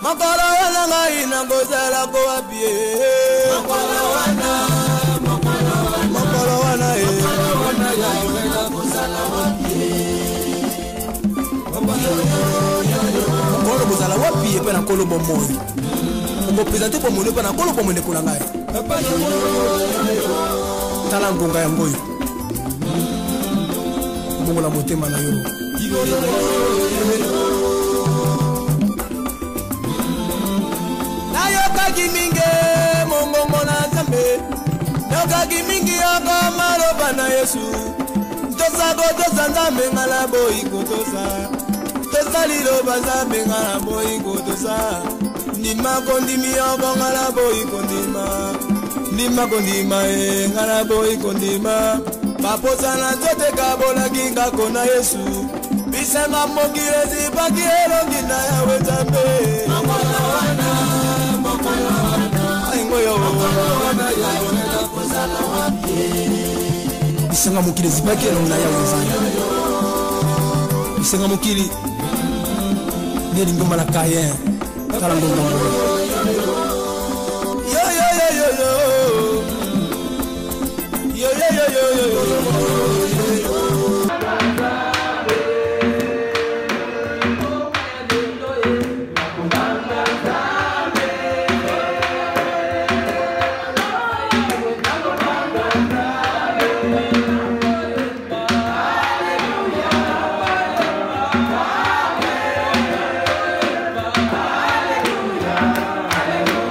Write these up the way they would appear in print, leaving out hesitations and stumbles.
Makolo wana ngai na gozala ko apie. Makolo wana ya na gozala apie. Makolo gozala wapi pe na kolo bomoi. Ngo présenter pour mon pe na kolo bomoi ko ngai. Tala ngonga ya ngoyi. Bongo la motema na yo. Giminge mongongo na Nzambe yoka gimingi yoko maloba na Yesu tosago Nzambe ngala boyi kotosa tosali loba Nzambe ngala boyi kotosa ndima kondimi yoko ngala boyi kondima ndima kondima ngala boyi kondima paposa na nzote kabola kinga kona Yesu bisanga mokirezi bakielo ngina yawe Nzambe Isenga mukili zibaki na ya wazana. Isenga mukili ni ngoma la kaye. Kala ngoma. Yo yo yo yo yo. Yo yo yo yo yo. Hallelujah.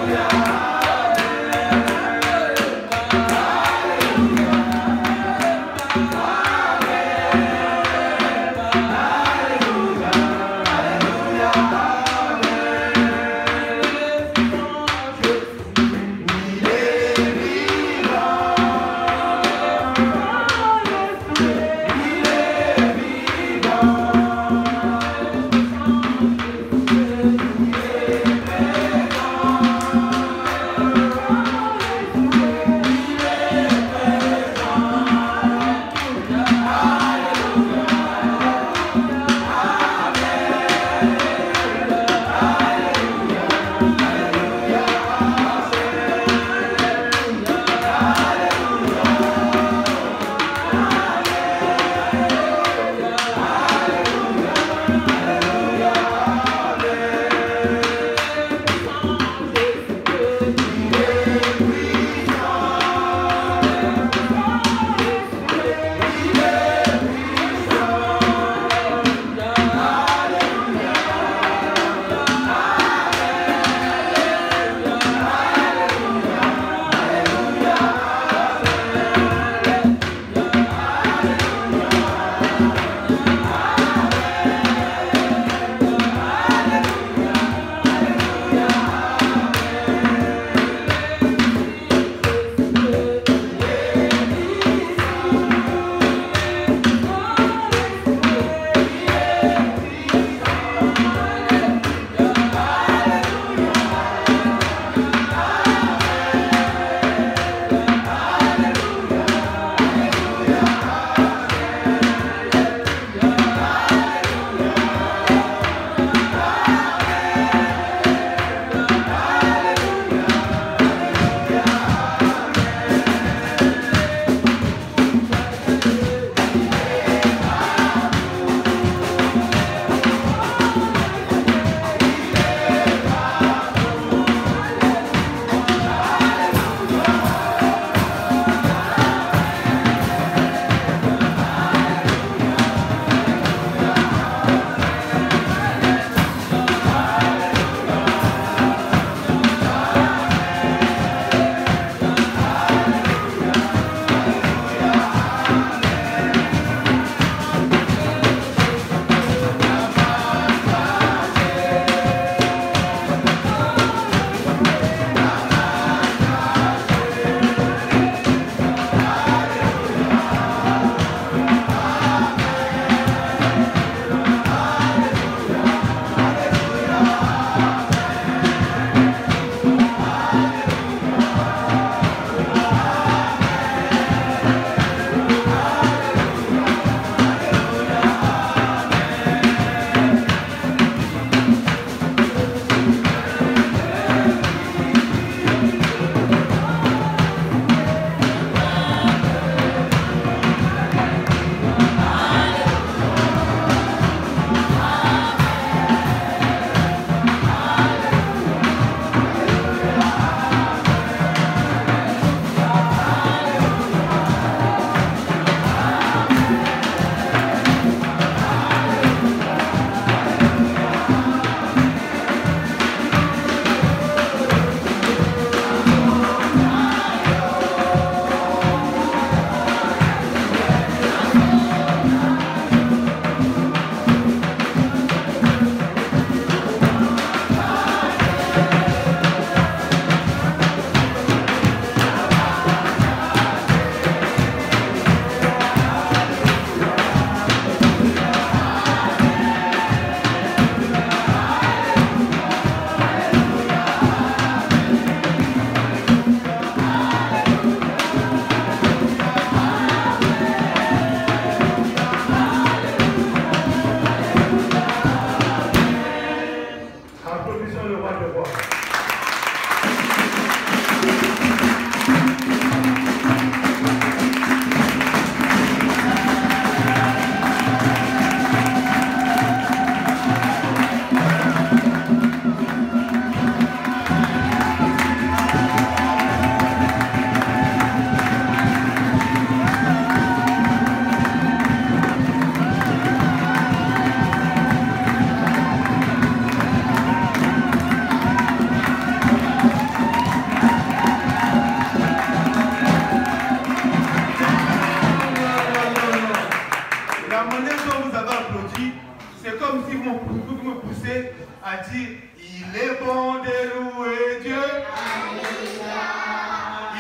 pousser à dire il est bon de louer Dieu. Alléluia.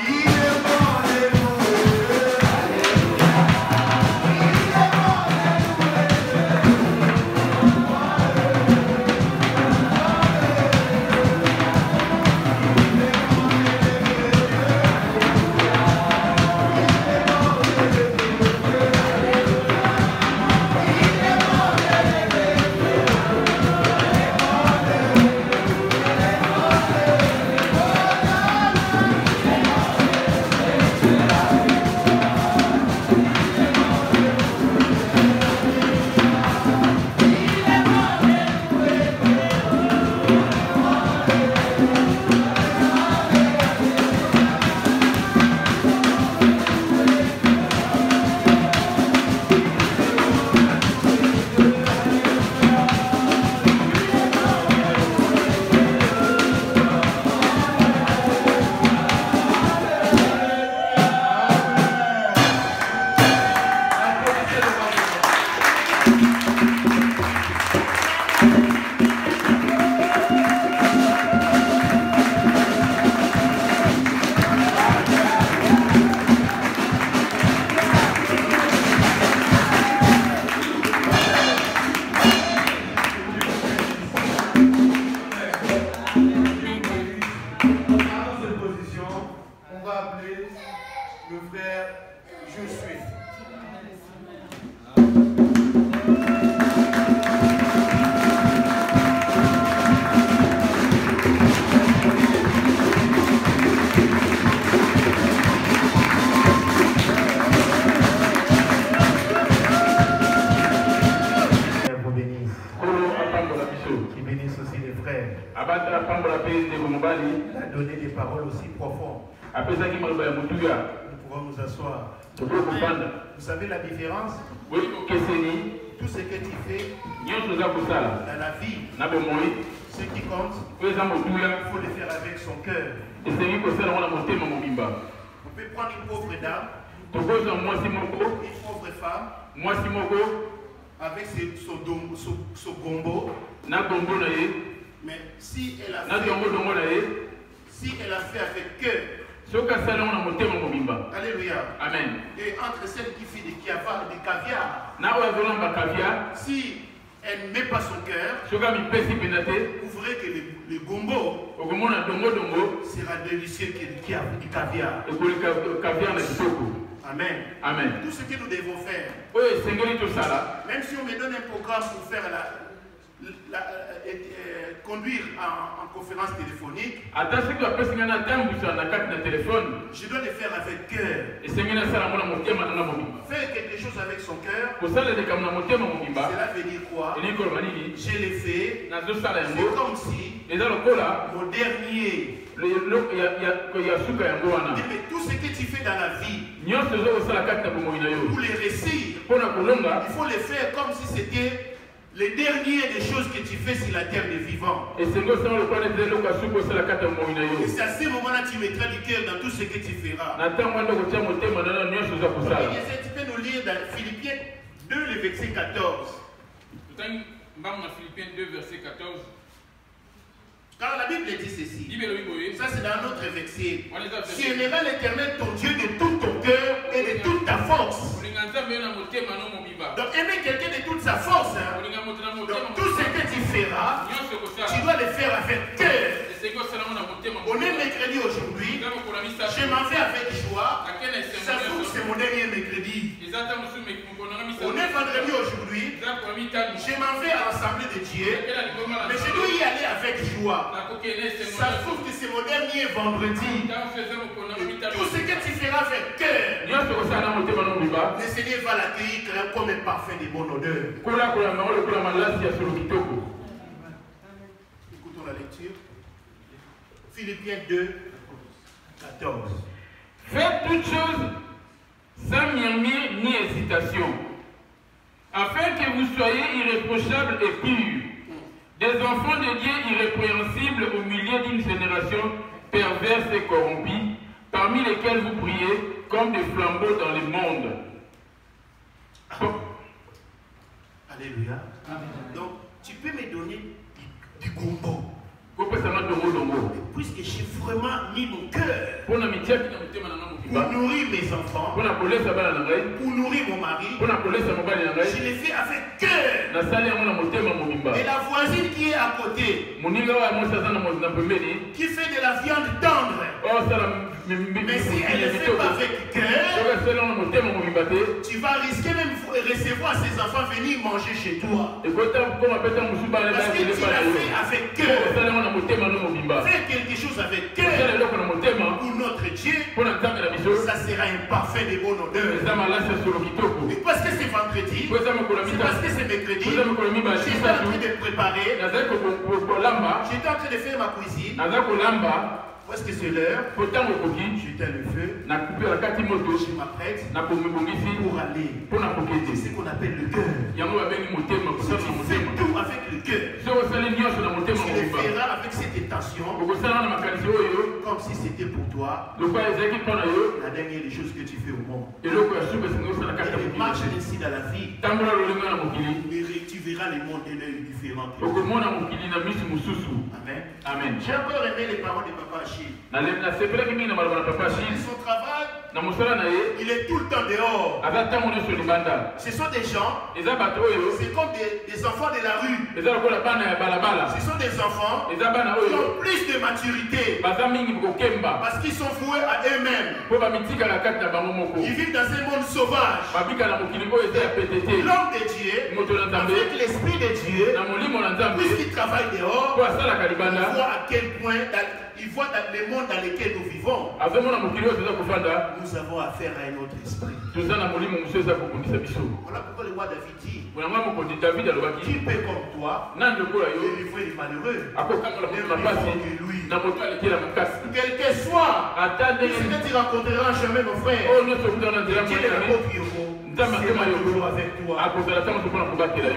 Il est bon de louer Dieu. Alléluia. Il est bon de louer Dieu. Donner des paroles aussi profondes. Nous pouvons nous asseoir. Vous savez la différence? Tout ce que tu fais dans la vie, ce qui compte, il faut le faire avec son cœur. On peut prendre une pauvre dame, une pauvre femme, avec son gombo. Mais si elle a fait avec cœur, alléluia. Amen. Et entre celle qui fait des caviar, si elle ne met pas son cœur, vous verrez que le gombo sera délicieux que du caviar. Amen. Amen. Tout ce que nous devons faire, même si on me donne un programme pour faire conduire en conférence téléphonique, je dois le faire avec cœur. Faire quelque chose avec son cœur, cela veut dire quoi? Je l'ai fait, c'est comme si mon dernier. Mais tout ce que tu fais dans la vie, pour les réussir, il faut les faire comme si c'était les dernières des choses que tu fais sur la terre des vivants. Et c'est à ce moment-là que tu mettras du cœur dans tout ce que tu feras. Tu peux nous lire dans Philippiens 2, le verset 14. Philippiens 2, verset 14. Car la Bible dit ceci. Ça c'est dans notre verset. Tu aimeras l'Éternel ton Dieu de tout ton cœur et de toute ta force. Donc aimer quelqu'un de toute sa force. Donc tout ce que tu feras, tu dois le faire avec cœur. On est mercredi aujourd'hui. Je m'en vais avec joie. Ça se trouve c'est mon dernier mercredi. On est vendredi aujourd'hui. Je m'en vais à l'Assemblée de Dieu. Mais je dois y aller avec joie. Ça se trouve que c'est mon dernier vendredi. Tout ce que tu feras avec cœur, le Seigneur va l'accueillir comme un parfum de bonne odeur. Écoutons la lecture. Philippiens 2, 14. Faites toutes choses sans murmure ni hésitation, afin que vous soyez irréprochables et purs, des enfants de Dieu irrépréhensibles au milieu d'une génération perverse et corrompue, parmi lesquels vous priez comme des flambeaux dans le monde. Alléluia. Donc, tu peux me donner du gombo. Et puisque j'ai vraiment mis mon cœur pour nourrir mes enfants, pour nourrir mon mari, je l'ai fait avec cœur. Et la voisine qui est à côté, qui fait de la viande tendre, mais si elle ne fait pas avec cœur, tu vas risquer même de recevoir ces enfants venir manger chez toi. Parce que tu l'as fait avec cœur. Faire quelque chose avec cœur pour notre Dieu, ça sera un parfait de bonne odeur. Et parce que c'est vendredi, c'est parce que c'est mercredi, j'étais en train de préparer, j'étais en train de faire ma cuisine. Parce que c'est l'heure, j'éteins le feu, je m'apprête pour aller. C'est ce qu'on appelle le cœur. Si tu fais tout avec le cœur, tu le feras avec cette intention, comme si c'était pour toi la dernière des choses que tu fais au monde. Et marche ainsi dans la vie, tu verras le monde d'un œil différent. Amen. Amen. J'ai encore aimé les paroles de Papa Achille. Son travail, il est tout le temps dehors. Ce sont des gens, c'est comme des enfants de la rue. Ce sont des enfants qui ont plus de maturité parce qu'ils sont voués à eux-mêmes. Ils vivent dans un monde sauvage. L'homme de Dieu, avec l'esprit de Dieu, puisqu'il travaille dehors, on voit à quel point il voit dans le monde dans lequel nous vivons. Nous avons affaire à un autre esprit. Voilà pourquoi le roi David dit, qui peut comme toi, délivrer les malheureux, quel que soit ce que tu rencontreras jamais, mon frère, Dieu est l'apôtre Yoko. Toujours avec toi.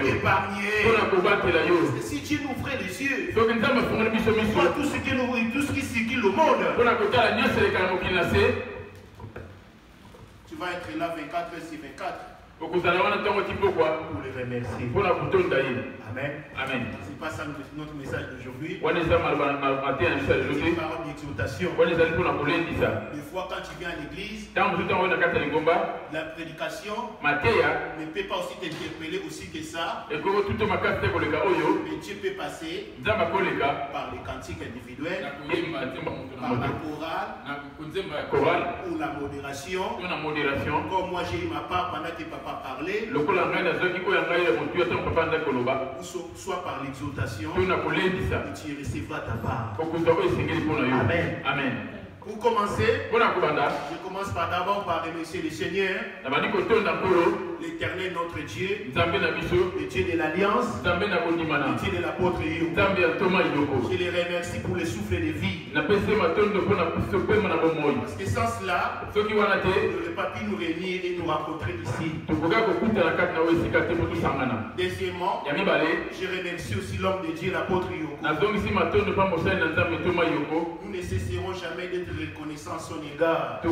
Épargner. Si Dieu nous ouvrait les yeux, voit tout ce qui circule le monde. Tu vas être là 24h/24. Pour les remercier. Amen. Amen. C'est pas ça notre message d'aujourd'hui. C'est une parole d'exhortation. Des fois, quand tu viens à l'église, la prédication ne peut pas aussi t'interpeller aussi que ça. Mais Dieu peut passer par les cantiques individuels, par la chorale ou la modération. Comme moi j'ai eu ma part pendant que papa parlait, soit par l'exaltation, et tu recevras ta part. Amen. Amen. Pour commencer, je commence par d'abord par remercier le Seigneur, l'Éternel notre Dieu, le Dieu de l'Alliance, le Dieu de l'apôtre Yoko. Je les remercie pour le souffle de vie. Parce que sans cela, on n'aurait pas pu nous réunir et nous rencontrer ici. Deuxièmement, je remercie aussi l'homme de Dieu, l'apôtre Yoko. Nous ne cesserons jamais d'être reconnaissants à son égard. On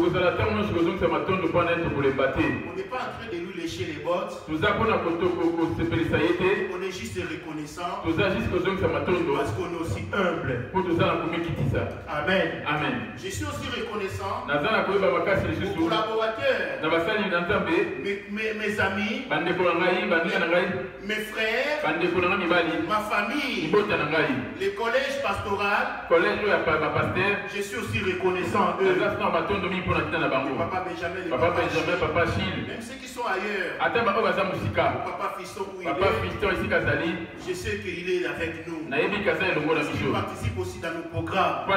n'est pas en train de lui lécher les bottes. On est juste reconnaissant parce qu'on est aussi humble. Amen. Amen. Je suis aussi reconnaissant aux collaborateurs, mes amis, mes frères, ma famille, les collèges pastoral. Je suis aussi reconnaissant à eux. Papa Benjamin, Papa Chil, même ceux qui sont ailleurs. Papa Fiston, où il est, je sais qu'il est avec nous. Il participe aussi dans nos programmes. Je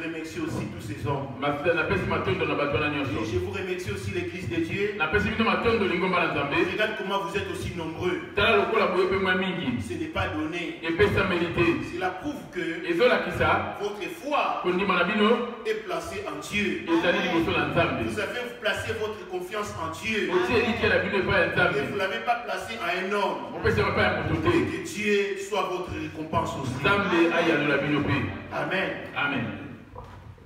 remercie aussi tous ces hommes. Et je vous remercie aussi l'église de Dieu. Regarde comment vous êtes aussi nombreux. Ce n'est pas donné. Cela prouve que votre foi est placée en Dieu. Vous avez placé votre confiance en Dieu. Et vous ne l'avez pas placé à un homme. Et que Dieu soit votre récompense aussi. Amen. Amen. Amen.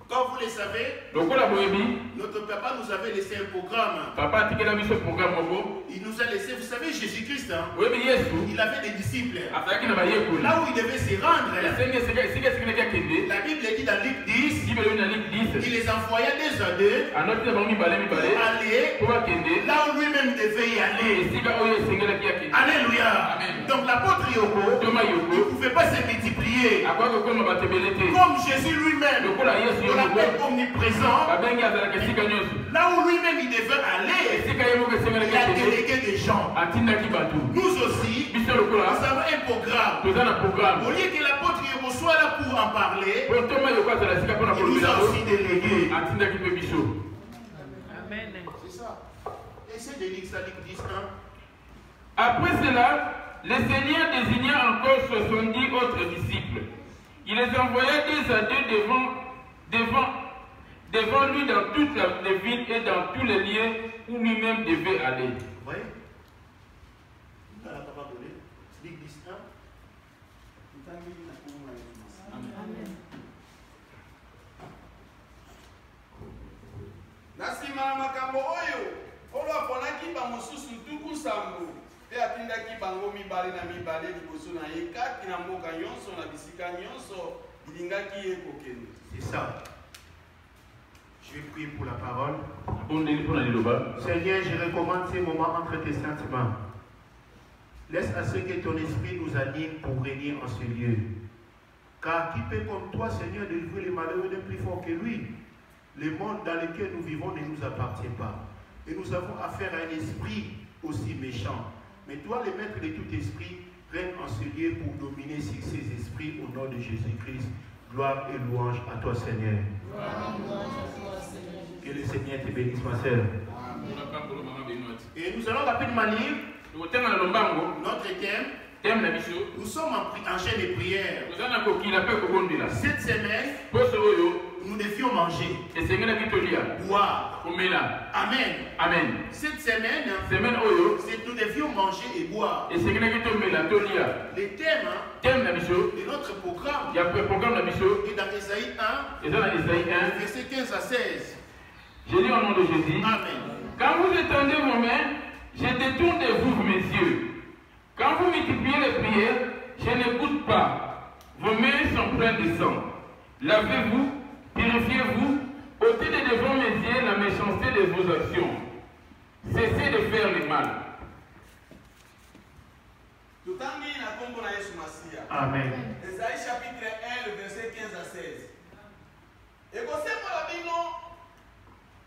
Comme vous le savez, notre papa nous avait laissé un programme. Il nous a laissé, vous savez, Jésus-Christ, hein, il avait des disciples. Là où il devait se rendre, la Bible dit dans Luc 10, il les envoya deux à deux pour aller là où lui-même devait y aller. Alléluia. Donc l'apôtre Yoko ne pouvait pas se multiplier. Comme Jésus lui-même, on l'appelle omniprésent. Là où lui-même il devait aller, il a délégué des gens. Nous aussi, nous avons un programme. Au lieu que l'apôtre Yoko soit là pour en parler, il nous a aussi délégué. C'est ça. Essaye de lire ça, Luc 10, hein. Après cela, le Seigneur désigna encore 70 autres disciples. Il les envoya deux à deux devant lui dans toutes les villes et dans tous les lieux où lui-même devait aller. Oui. Luc 10, hein. Nasima makambo oyo kolo aponaki bamosusu tuku sambo pe atindaki bango mibale na mibale liboso na ye kati na mboka nyonso na bisika nyonso ilingaki ye kokende. C'est ça. Je vais prier pour la parole. Seigneur, je recommande ces moments entre tes saintes mains. Laisse à ce que ton esprit nous anime pour régner en ce lieu. Car qui peut comme toi, Seigneur, délivrer les malheureux d'un plus fort que lui? Le monde dans lequel nous vivons ne nous appartient pas. Et nous avons affaire à un esprit aussi méchant. Mais toi, le maître de tout esprit, règne en ce lieu pour dominer sur ces esprits au nom de Jésus-Christ. Gloire et louange à toi, Seigneur. Que le Seigneur te bénisse, ma sœur. Et nous allons rapidement lire notre thème. Nous sommes en chaîne de prière. Cette semaine, nous devions manger, boire. Amen. Amen. Cette semaine, nous devions manger et boire. Le thème de notre programme est dans Ésaïe 1, verset 15 à 16. Je lis au nom de Jésus. Amen. Quand vous étendez vos mains, je détourne de vous mes yeux. Quand vous multipliez les prières, je n'écoute pas. Vos mains sont pleines de sang. Lavez-vous, purifiez-vous, ôtez de devant mes yeux la méchanceté de vos actions. Cessez de faire le mal. Amen. Ésaïe chapitre 1, le verset 15 à 16. Et comme ça,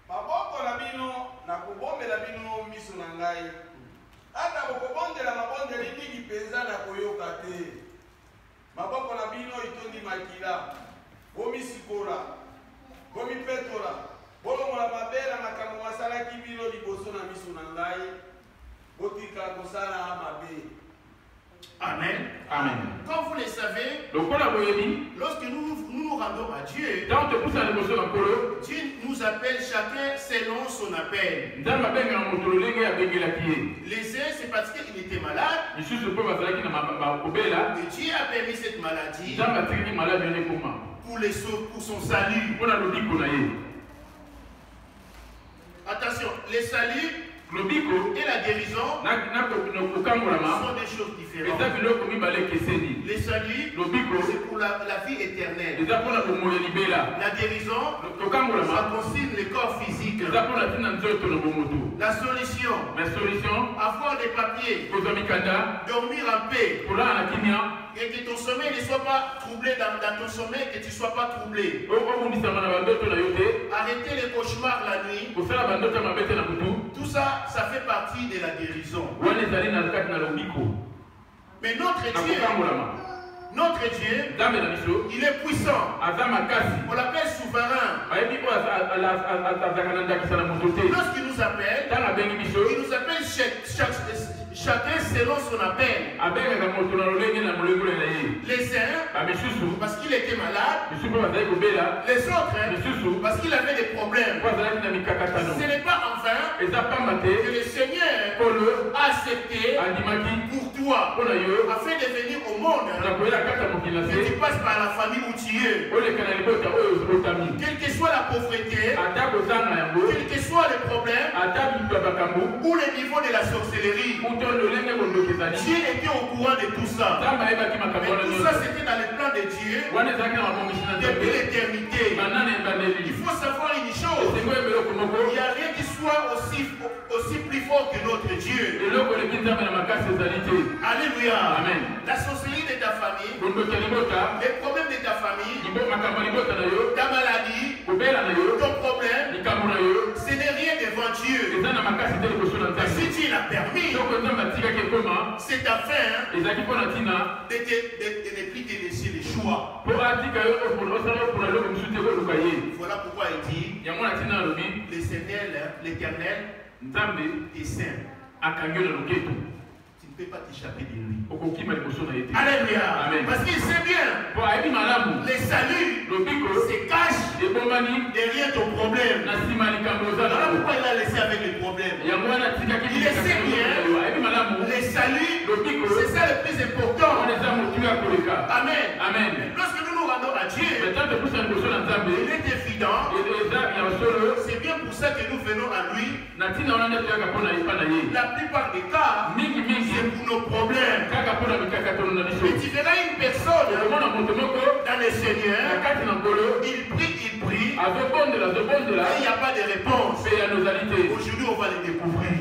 maboko na bino na kubombela bino miso na ngai ata bokobondela mabondeli mingi mpenza na koyoka te. Maboko na bino itondi makila bomisikola bomipetola bolongola mabe na makambo masalaki bino liboso na miso na ngai botika kosala mabe. Amen. Amen. Comme vous le savez, lorsque nous rendons à Dieu, Dieu nous appelle chacun selon son appel. Les uns, c'est parce qu'il était malade. Et Dieu a permis cette maladie pour son salut. Attention, le salut et la guérison sont des choses différentes. Le salut, c'est pour la vie éternelle. La guérison, ça concerne le corps physique. La solution, avoir des papiers, dormir en paix, et que ton sommeil ne soit pas troublé dans ton sommeil, que tu ne sois pas troublé. Arrêter les cauchemars la nuit. Tout ça, ça fait partie de la guérison. Mais notre Dieu, il est puissant. On l'appelle souverain. Lorsqu'il nous appelle, il nous appelle chacun selon son appel. Les uns, parce qu'il était malade. Les autres, parce qu'il avait des problèmes. Ce n'est pas en vain que le Seigneur a accepté pour toi, afin de venir au monde, que tu passes par la famille où tu es. Quelle que soit la pauvreté, quel que soit le problème, ou le niveau de la sorcellerie, Dieu était au courant de tout ça. Mais tout ça, c'était dans le plan de Dieu depuis l'éternité. Il faut savoir une chose, il n'y a rien qui soit aussi plus fort que notre Dieu. Alléluia. Amen. La sorcellerie de ta famille, les problèmes de ta famille, ta maladie, ton problème, ce n'est rien devant Dieu. Si Dieu l'a permis, c'est ta fin de ne plus te laisser le choix. Voilà pourquoi il dit, le Seigneur, l'Éternel, est saint. Tu ne peux pas t'échapper de lui. Alléluia. Parce qu'il sait bien, le salut se cache derrière ton problème. Voilà pourquoi il a laissé avec les problèmes. Il le sait bien, le salut, c'est ça le plus important. Amen. Lorsque nous nous rendons à Dieu, il est évident, c'est bien pour ça que nous venons à lui. La plupart des cas, c'est pour nos problèmes. Et tu verras une personne dans le Seigneur, il prie, et il n'y a pas de réponse. Aujourd'hui, on va les découvrir.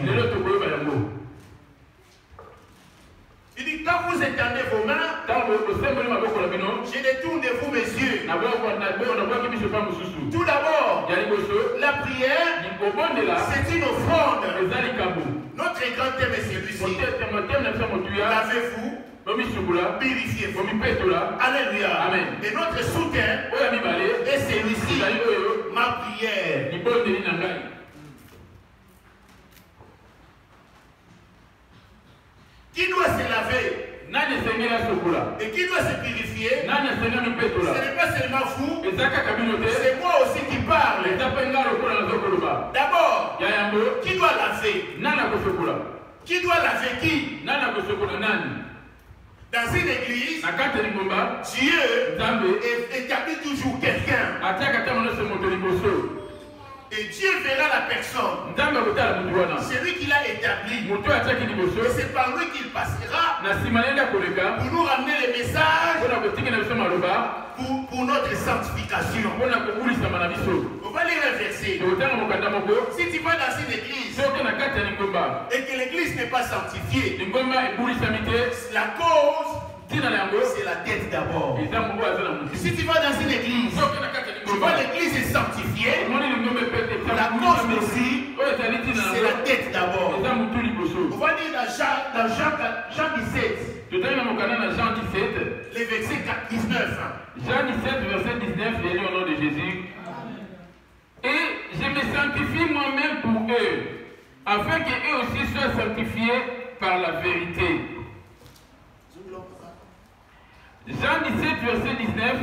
Il dit, quand vous étendez vos mains, je détourne de vous mes yeux. Tout d'abord, la prière, c'est une offrande. Notre grand thème est celui-ci. Lavez-vous, purifiez-vous. Alléluia. Amen. Et notre soutien est celui-ci. Ma prière. Qui doit se laver et qui doit se purifier? Ce n'est pas seulement vous, c'est moi aussi qui parle. D'abord, qui doit laver? Qui doit laver qui? Dans une église, Dieu établit toujours quelqu'un. Et Dieu verra la personne. C'est lui qui l'a établi. Et c'est par lui qu'il passera pour nous ramener les messages pour notre sanctification. On va lire un verset. Si tu vas dans une église et que l'église n'est pas sanctifiée, la cause, c'est la tête d'abord. Si tu vas dans une église, tu vois l'église est sanctifiée, la cause aussi, c'est la tête d'abord. On va dire dans Jean 17, les versets 19. Jean 17, verset 19, j'ai lu au nom de Jésus. Et je me sanctifie moi-même pour eux, afin qu'eux aussi soient sanctifiés par la vérité. Jean 17, verset 19.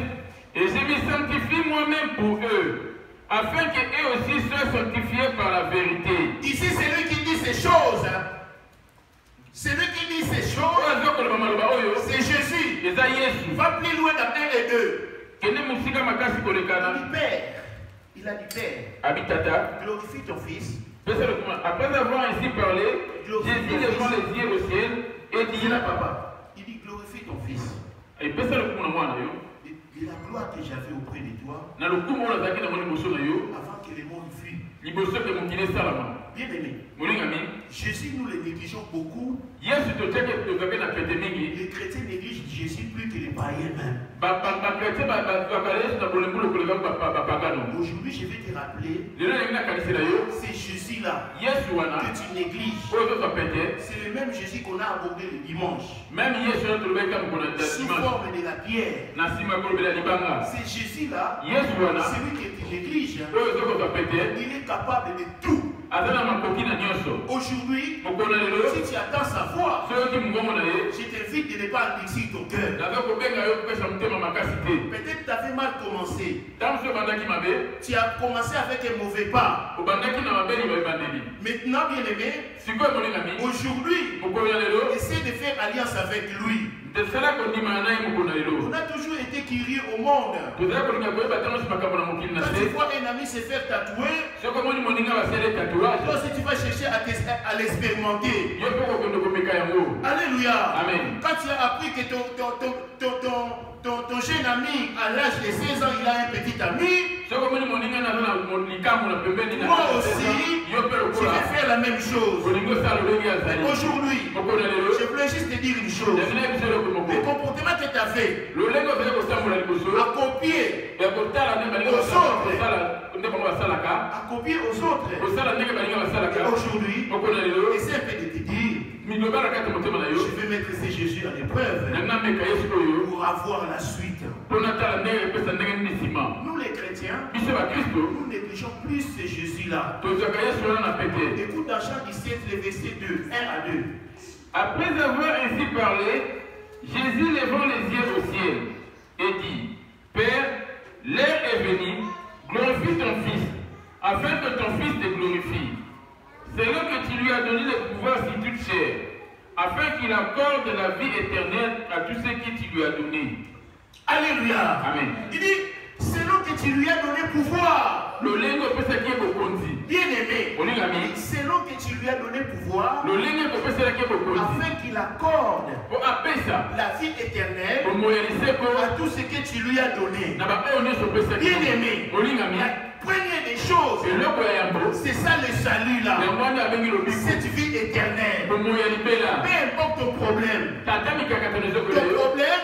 Et je me sanctifie moi-même pour eux, afin qu'eux aussi soient sanctifiés par la vérité. Ici, c'est lui qui dit ces choses. C'est lui qui dit ces choses. C'est Jésus. Va plus loin dans 1 et 2. Il a dit Père, glorifie ton Fils. Après avoir ainsi parlé, Jésus levant les yeux au ciel et dit, Papa, il dit glorifie ton Fils. Et la gloire que j'avais auprès de toi, avant que les morts fuient. Bien aimé, Jésus, nous le négligeons beaucoup. Les chrétiens négligent Jésus plus que les païens même. Aujourd'hui, je vais te rappeler, c'est Jésus-là que tu négliges. C'est le même Jésus qu'on a abordé le dimanche. Sous forme de la pierre. C'est Jésus-là, celui que tu négliges. Il est capable de tout. Aujourd'hui, si tu attends sa voix, je t'invite de ne pas endurcir ton cœur. Peut-être tu avais mal commencé. Tu as commencé avec un mauvais pas. Maintenant, bien aimé, aujourd'hui, essaie de faire alliance avec lui. On a toujours été curieux au monde. Quand tu vois un ami se faire tatouer, toi aussi tu vas chercher à l'expérimenter. Alléluia. Amen. Quand tu as appris que ton jeune ami à l'âge de 16 ans, il a un petit ami, moi aussi, je vais faire la même chose. Aujourd'hui, je voulais juste te dire une chose. Le comportement que tu as fait, à copier aux autres, aujourd'hui, essaie un peu de te dire, je vais mettre ces Jésus à l'épreuve pour avoir la suite. Nous les chrétiens, nous négligeons plus ce Jésus-là. Écoute dans Jean 17, le verset 2, 1 à 2. Après avoir ainsi parlé, Jésus levant les yeux au ciel et dit, Père, l'heure est venue, glorifie ton Fils, afin que ton Fils te glorifie. C'est là que tu lui as donné le pouvoir sur toute chair, afin qu'il accorde la vie éternelle à tous ceux que tu lui as donné. Alléluia. Amen. Il dit, c'est là que tu lui as donné pouvoir. Bien aimé, c'est là que tu lui as donné pouvoir, afin qu'il accorde la vie éternelle à tout ce que tu lui as donné. Bien aimé, première des choses, c'est ça le salut là. Cette vie éternelle. Peu importe ton problème. Ton problème,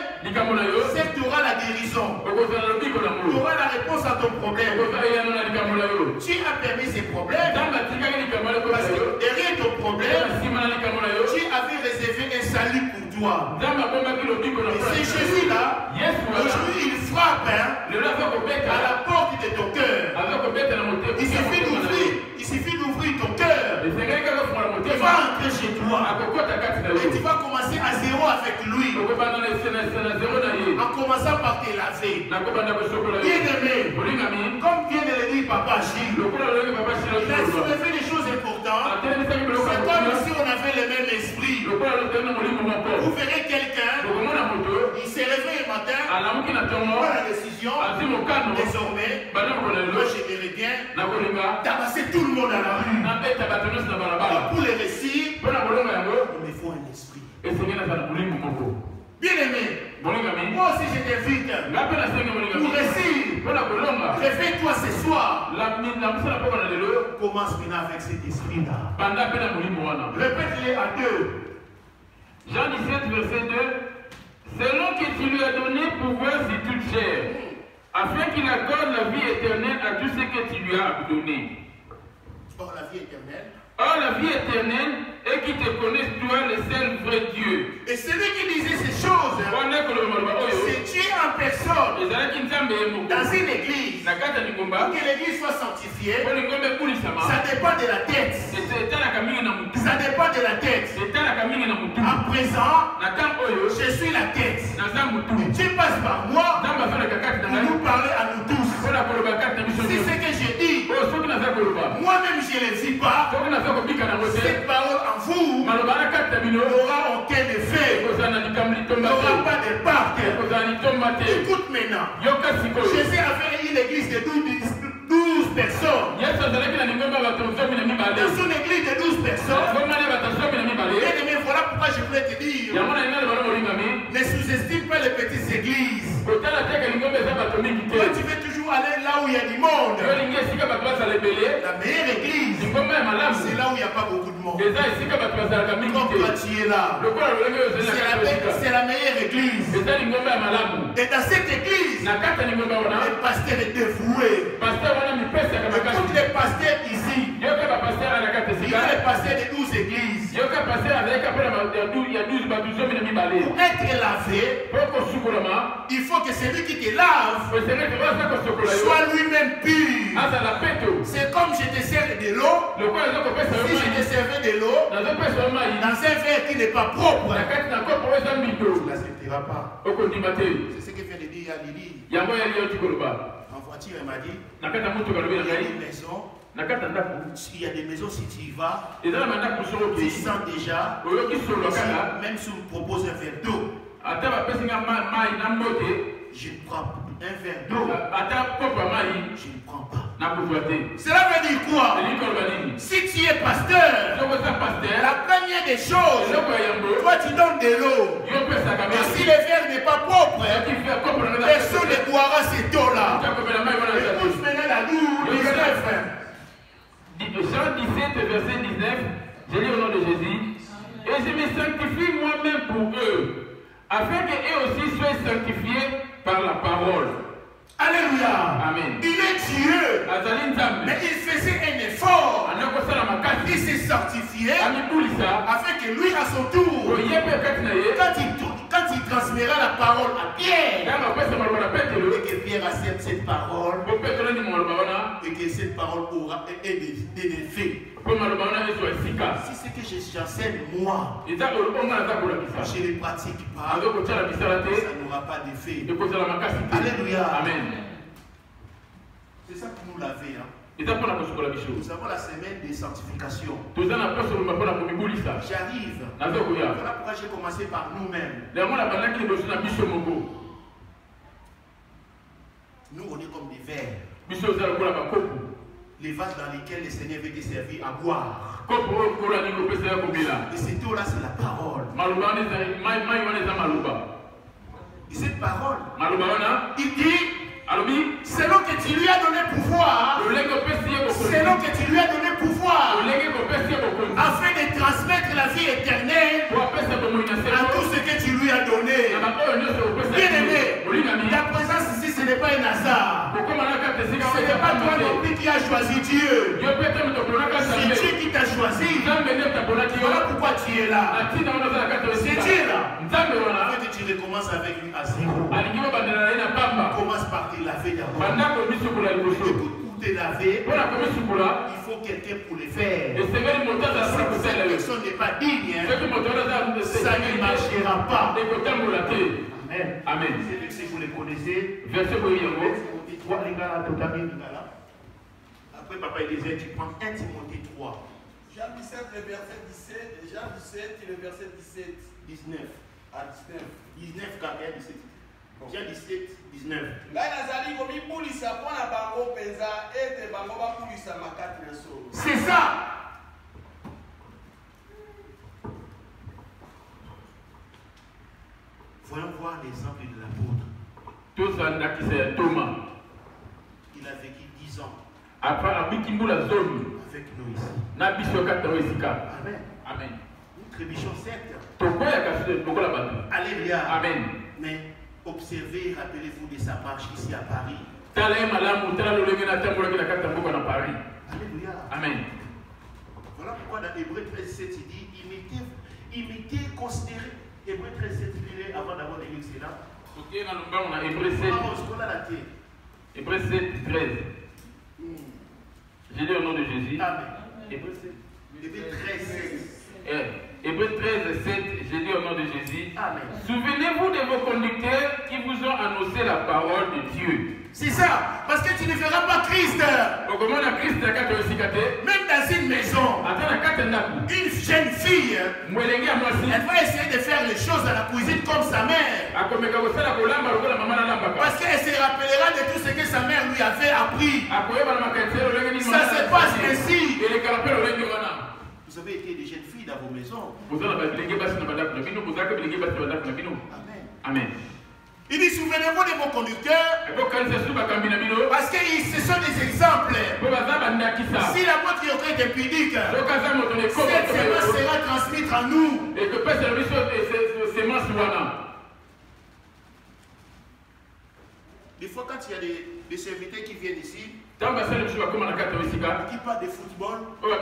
c'est que tu auras la guérison. Tu auras la réponse à ton problème. Tu as permis ces problèmes. Parce que derrière ton problème, tu avais réservé un salut pour toi. Et c'est Jésus-là, aujourd'hui il frappe à la porte de ton cœur. Il suffit d'ouvrir ton cœur. Tu vas entrer chez toi. Et tu vas commencer à zéro avec lui. En commençant par te laver. Bien aimé, comme vient de le dire Papa Gilles, il a soulevé des choses importantes. C'est comme si on avait le même esprit. Vous verrez quelqu'un, il s'est réveillé le matin, prend la décision, désormais, moi j'aimerais bien tabasser tout le monde à la rue. Pour les récits, il me faut un esprit. Bien aimé, moi aussi je t'invite pour récire. Réveille-toi ce soir. Commence maintenant avec cet esprit-là. Répète-le à deux. Jean 17, verset 2. Selon que tu lui as donné pouvoir sur toute chair, afin qu'il accorde la vie éternelle à tous ceux que tu lui as donné. Or la vie éternelle. Or la vie éternelle est qu'ils te connaissent toi le seul vrai Dieu. Et celui qui disait ces choses, c'est Dieu en personne. Dans une église, pour que l'église soit sanctifiée, ça dépend de la tête. Ça dépend de la tête. À présent, je suis la tête. Dieu passe par moi pour nous parler à nous tous. C'est ce que je dis. Moi-même je ne le dis pas. Cette parole en vous n'aura aucun effet. N'aura pas de part. Écoute maintenant. Jésus avait une église de 12 personnes. Dans son église de 12 personnes. Bien-aimé, voilà pourquoi je voulais te dire. Ne sous-estime pas les petites églises. Toi, tu veux toujours aller là où il y a du monde. La meilleure église, c'est là où il n'y a pas beaucoup de monde. Comme toi, tu es là. C'est la meilleure église. Et dans cette église, le pasteur est dévoué. Écoute les pasteurs ici. Il y a les pasteurs de 12 églises. Pour être lavé, il faut que celui qui te lave soit lui-même pur. C'est comme je te sers de l'eau. si je te servais de l'eau dans un verre qui n'est pas propre, tu n'accepteras pas. C'est ce que vient de dire Lili. En voiture, elle m'a dit, il y a des maisons. S'il y a des maisons, si tu y vas, tu sens déjà, même si on me propose un verre d'eau, je ne prends pas un verre d'eau, je ne prends pas. Cela veut dire quoi? Si tu es pasteur, la première des choses, toi tu donnes de l'eau. Et si le verre n'est pas propre, personne ne boira cette eau-là. Écoute maintenant la douce, les frères. Jean 17, verset 19, je lis au nom de Jésus, et je me sanctifie moi-même pour eux, afin qu'eux aussi soient sanctifiés par la parole. Alléluia. Amen. Il est Dieu. Mais il faisait un effort. Il s'est sanctifié afin que lui, à son tour, quand il transmettra la parole à Pierre, et que Pierre accepte cette parole, et que cette parole aura des effets. Si c'est que j'enseigne moi, je ne les pratique pas, ça n'aura pas d'effet. Alléluia. Amen. C'est ça pour nous laver. Hein. Nous avons la semaine de sanctification. J'arrive. Voilà pourquoi j'ai commencé par nous-mêmes. Nous, on est comme des verres. Les vases dans lesquels le Seigneur veut te servir à boire. Et cette eau-là, c'est la parole. Et cette parole, il dit, selon que tu lui as donné pouvoir, selon que tu lui as donné pouvoir, afin de transmettre la vie éternelle à tout ce que tu lui as donné. Bien aimé, ta présence ici, ce n'est pas un hasard. Ce n'est pas toi non plus qui as choisi Dieu. C'est Dieu qui t'a choisi. Voilà pourquoi tu es là. C'est Dieu là. En fait, tu recommences avec lui à zéro. Commence par te laver d'abord. Pour te laver, il faut quelqu'un pour le faire. Si cette personne n'est pas digne, ça ne marchera pas. Amen. Amen. C'est lui, si vous le connaissez. Verset après, papa il disait, tu prends 1 Timothée 3. Jean 17, le verset 17, et Jean 17, le verset 17. 19. À 19. 19, 17. Jean 17, 19. C'est ça. Voyons voir l'exemple de l'apôtre. Il a vécu 10 ans avec nous ici. Amen. Amen. Nous trébuchons certes. Alléluia. Amen. Mais observez, rappelez-vous de sa marche ici à Paris. Alléluia. Amen. Voilà pourquoi dans Hébreux 13, 7, il dit imitez, considérez. Hébreux 13, 7, il dit avant d'avoir des excellents. Hébreux 7, 13. Je lis au nom de Jésus. Amen. Hébreux 7. Hébreux 13, 7. Hébreux 13, 7, je lis au nom de Jésus. Amen. Souvenez-vous de vos conducteurs qui vous ont annoncé la parole de Dieu. C'est ça, parce que tu ne verras pas Christ. Même dans une maison, une jeune fille, elle va essayer de faire les choses à la cuisine comme sa mère. Parce qu'elle se rappellera de tout ce que sa mère lui avait appris. Ça se passe ainsi. Vous avez été des jeunes filles dans vos maisons. Amen. Il dit, souvenez-vous de vos conducteurs, parce que ce sont des exemples. Si la vôtre est pudique, cette semence sera transmise à nous. Des fois, quand il y a des serviteurs qui viennent ici, qui parlent de football, on les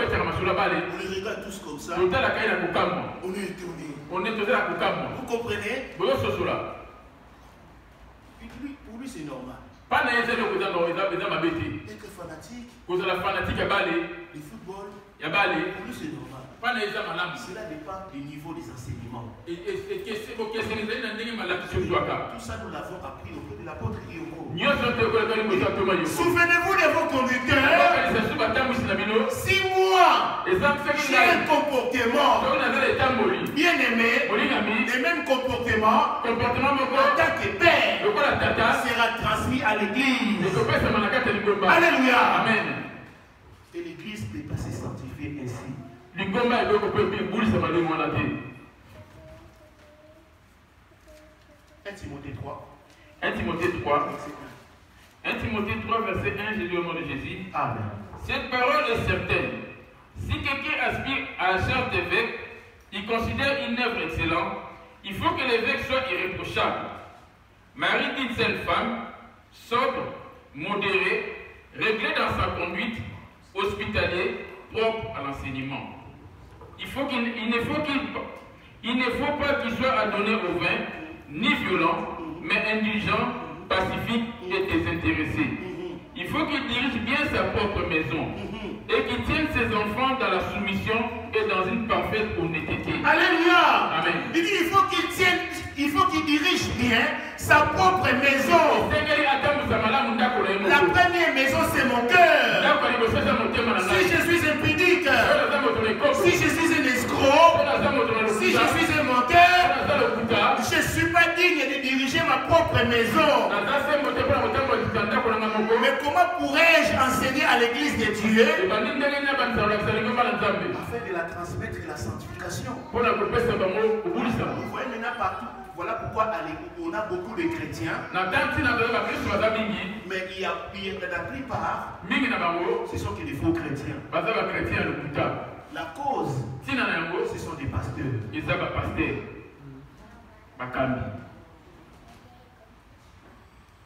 regarde tous comme ça. On est étonnés. Vous comprenez? Pour lui, c'est normal. Être fanatique. Le football, ya bale pour lui c'est normal. pana eza malamu Cela dépend du niveau des enseignements. bokesenezali na ndenge malakisi ozwaka Tout ça, nous l'avons appris auprès de l'apôtre Yoko. nyonso toyekolaka liboso ya toma yo Souvenez-vous de vos conducteurs. bakalisa su batambwisi na bino Si moi, eza j'ai un comportement soki naza etamboli bien aimé, molingami le même comportement comportement moko en tant que père lokola tata sera transmis à l'église. ekopesama na kati ya lingomba Alléluia. amen Et l'église ne peut pas se sanctifier ainsi. lingomba eboko mpe ebulisama ndenge wana te 1 Timothée 3. 1 Timothée 3 1 Timothée 3 verset 1 j'ai lu au nom de Jésus. Amen. Cette parole est certaine. Si quelqu'un aspire à la charge d'évêque, il considère une œuvre excellente, il faut que l'évêque soit irréprochable. Marie d'une seule femme, sobre, modérée, réglée dans sa conduite, hospitalier, propre à l'enseignement. Il ne faut pas qu'il soit adonné au vin, ni violent, mais indulgent, pacifique et désintéressé. Il faut qu'il dirige bien sa propre maison et qu'il tienne ses enfants dans la soumission et dans une parfaite honnêteté. Alléluia. Amen. Il dit il faut qu'il dirige bien sa propre maison. La première maison, c'est mon cœur. Si je suis impudique, si je suis un escroc, si je suis un menteur, je ne suis pas digne de diriger ma propre maison. Mais comment pourrais-je enseigner à l'église de Dieu afin de la transmettre et la sanctification? Vous voyez maintenant partout. Voilà pourquoi on a beaucoup de chrétiens. Mais il y a la plupart, ce sont que des faux chrétiens. La cause, ce sont des pasteurs.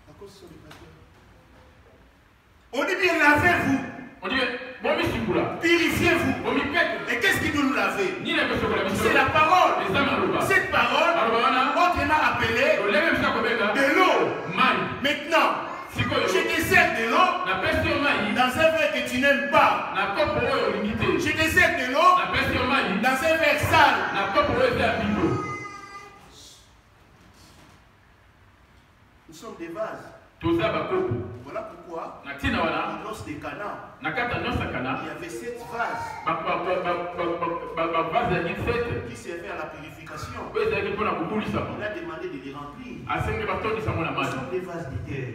La cause, ce sont des pasteurs. On dit bien lavez-vous. On dit Purifiez-vous. Et qu'est-ce qui doit nous laver? C'est la parole. Cette parole, autrement appelée de l'eau. Maintenant, je te sers de l'eau dans un verre que tu n'aimes pas. Je te sers de l'eau dans un verre sale. Nous sommes des vases. Voilà pourquoi dans l'os de Cana, il y avait 7 vases qui servaient à la purification. Il a demandé de les remplir. Nous sommes des vases de terre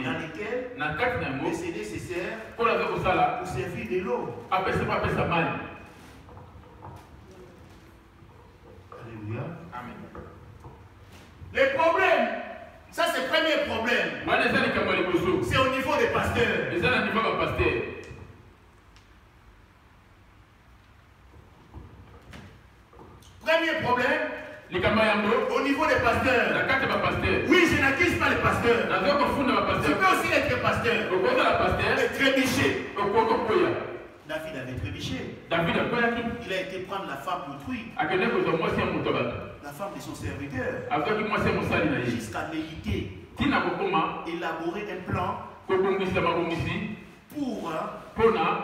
dans lesquels c'est nécessaire pour servir de l'eau. Alléluia. Amen. Les problèmes, ça c'est le premier problème. C'est au niveau des pasteurs. Premier problème, au niveau des pasteurs. Oui, je n'accuse pas les pasteurs. Tu peux aussi être pasteur et trébucher. David avait trébuché. Il a été prendre la femme d'autrui, la femme de son serviteur, jusqu'à l'éviter, élaborer un plan pour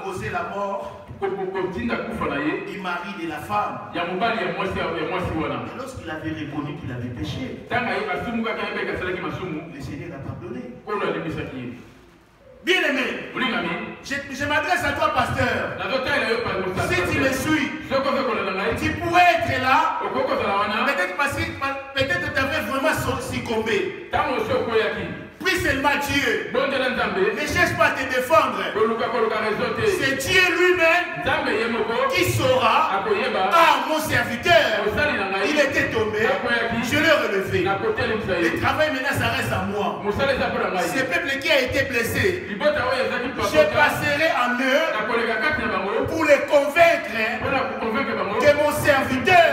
causer la mort du mari de la femme. Et lorsqu'il avait reconnu qu'il avait péché, le Seigneur l'a pardonné. Bien aimé, je m'adresse à toi, pasteur. Si tu me suis, tu pourrais être là. Peut-être parce que tu avais vraiment succombé. Prie seulement Dieu. Ne cherche pas à te défendre. C'est Dieu lui-même qui saura. Ah, mon serviteur, il était tombé. Je l'ai relevé. Le travail maintenant, ça reste à moi. Ce peuple qui a été blessé, je passerai en eux pour les convaincre que mon serviteur